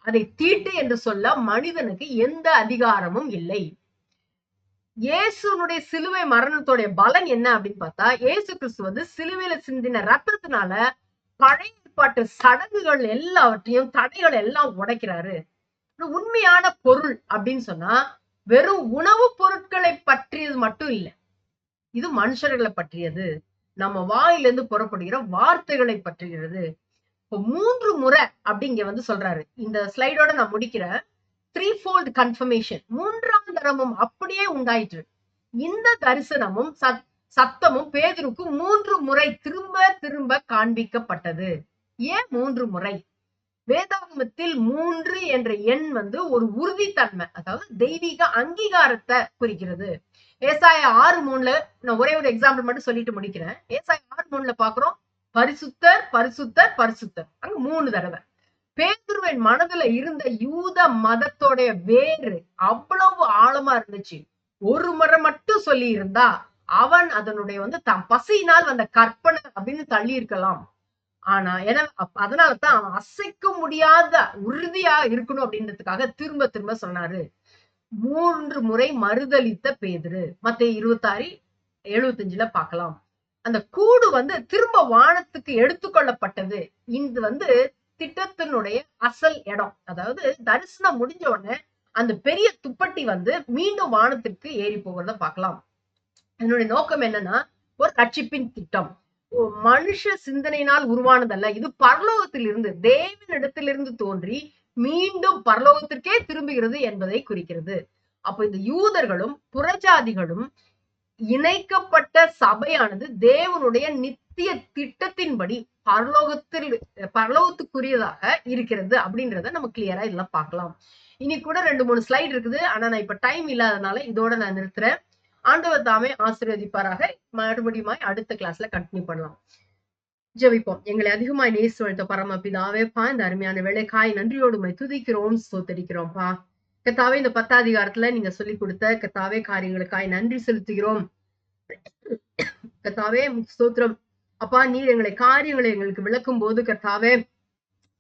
அதை தீட்டு என்று சொல்ல மனிதனுக்கு எந்த அதிகாரமும் இல்லை. இயேசுனுடைய சிலுவை மரணத்தோடைய பலன் என்ன அப்படின்னு பார்த்தா, இயேசு கிறிஸ்து வந்து சிலுவையில சிந்தின ரத்தத்தினால பழைய ஏற்பாட்டு சடங்குகள் எல்லாவற்றையும், தடைகள் எல்லாம் உடைக்கிறாரு. உண்மையான பொருள் அப்படின்னு சொன்னா வெறும் உணவுப் பொருட்களை பற்றியது மட்டும் இல்லை, இது மனுஷர்களை பற்றியது, நம்ம வாயிலிருந்து புறப்படுகிற வார்த்தைகளை பற்றுகிறது. இப்போ 3 முறை அப்படிங்க வந்து சொல்றாரு. இந்த ஸ்லைடோட நான் முடிக்கிறேன். 3-fold கன்ஃபர்மேஷன், 3ஆம் தரமும் அப்படியே உண்டாயிற்று. இந்த தரிசனமும் சத்தமும் பேதுருக்கு 3 முறை திரும்ப திரும்ப காண்பிக்கப்பட்டது. ஏன் 3 முறை? வேதாகமத்தில் 3 என்ற எண் வந்து ஒரு உறுதித்தன்மை, அதாவது தெய்வீக அங்கீகாரத்தை குறிக்கிறது. ஏசாயா 6:3 நான் ஒரே ஒரு எக்ஸாம்பிள் மட்டும் சொல்லிட்டு முடிக்கிறேன். ஏசாயா 6:3 பாக்குறோம், பரிசுத்தர் பரிசுத்தர் பரிசுத்தர், அங்க 3 தடவை. பேதுருவின் மனதுல இருந்த யூத மதத்தோடைய வேறு அவ்வளவு ஆழமா இருந்துச்சு. ஒரு முறை மட்டும் சொல்லி இருந்தா அவன் அதனுடைய வந்து தம் பசியினால் வந்த கற்பனை அப்படின்னு தள்ளி இருக்கலாம். ஆனா அதனாலதான் அவன் அசைக்க முடியாத உறுதியா இருக்கணும் அப்படின்றதுக்காக திரும்ப திரும்ப சொன்னாரு. 3 முறை மறுதலித்த பேதுரு, மத்தேயு 26:75 பார்க்கலாம். அந்த கூடு வந்து திரும்ப வானத்துக்கு எடுத்துக்கொள்ளப்பட்டது. இது வந்து திட்டத்தினுடைய அசல் இடம். அதாவது தரிசனம் முடிஞ்ச உடனே அந்த பெரிய துப்பட்டி வந்து மீண்டும் வானத்திற்கு ஏறி போகிறத பார்க்கலாம். என்னுடைய நோக்கம் என்னன்னா, ஒரு ரட்சிப்பின் திட்டம் மனுஷ சிந்தனையினால் உருவானதல்ல, இது பரலோகத்தில் இருந்து, தேவனிடத்திலிருந்து தோன்றி மீண்டும் பரலோகத்திற்கே திரும்புகிறது என்பதை குறிக்கிறது. அப்ப இந்த யூதர்களும் புறஜாதிகளும் இணைக்கப்பட்ட சபையானது தேவனுடைய நித்திய திட்டத்தின்படி பரலோகத்துக்குரியதாக இருக்கிறது அப்படின்றத நம்ம கிளியரா இதெல்லாம் பார்க்கலாம். இனி கூட 2-3 ஸ்லைட் இருக்குது. ஆனா நான் இப்ப டைம் இல்லாதனால இதோட நான் நிறுத்துறேன். ஆண்டவர் தாமே ஆசீர்வதிப்பாராக. மறுபடியும் அடுத்த கிளாஸ்ல கண்டினியூ பண்ணலாம். ஜெபிப்போம். எங்களை அதிகமாய் நேசித்த பரமபிதாவேப்பா, இந்த அருமையான வேலைக்காய் நன்றியோடு துதிக்கிறோம், ஸ்தோத்தரிக்கிறோம்ப்பா. கர்த்தாவே, இந்த 10 அதிகாரத்துல நீங்க சொல்லி கொடுத்த கர்த்தாவே காரியங்களுக்காய் நன்றி செலுத்துகிறோம். கர்த்தாவே ஸ்தோத்திரம் அப்பா. நீர் காரியங்களை எங்களுக்கு விளக்கும் போது கர்த்தாவே,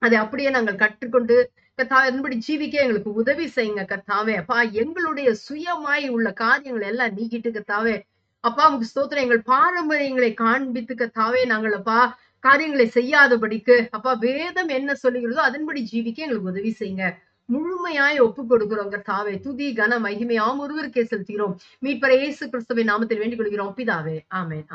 அதை அப்படியே நாங்கள் கற்றுக்கொண்டு கர்த்தாவே அதன்படி ஜீவிக்க எங்களுக்கு உதவி செய்யுங்க கர்த்தாவே. அப்பா, எங்களுடைய சுயமாய் உள்ள காரியங்களை எல்லாம் நீக்கிட்டு கர்த்தாவே அப்பா உங்களுக்கு ஸ்தோத்திரம், எங்கள் பாரம்பரியங்களை காண்பித்து கர்த்தாவே நாங்கள் அப்பா காரியங்களை செய்யாதபடிக்கு அப்பா வேதம் என்ன சொல்லுகிறதோ அதன்படி ஜீவிக்க எங்களுக்கு உதவி செய்யுங்க. முழுமையாய் ஒப்பு கொடுக்கிறோம் கர்த்தாவே. துதி கன மகிமை ஒருவருக்கே செலுத்துகிறோம். மீட்பர் இயேசு கிறிஸ்துவின் நாமத்தில் வேண்டிக் கொள்கிறோம் பிதாவே. ஆமென்.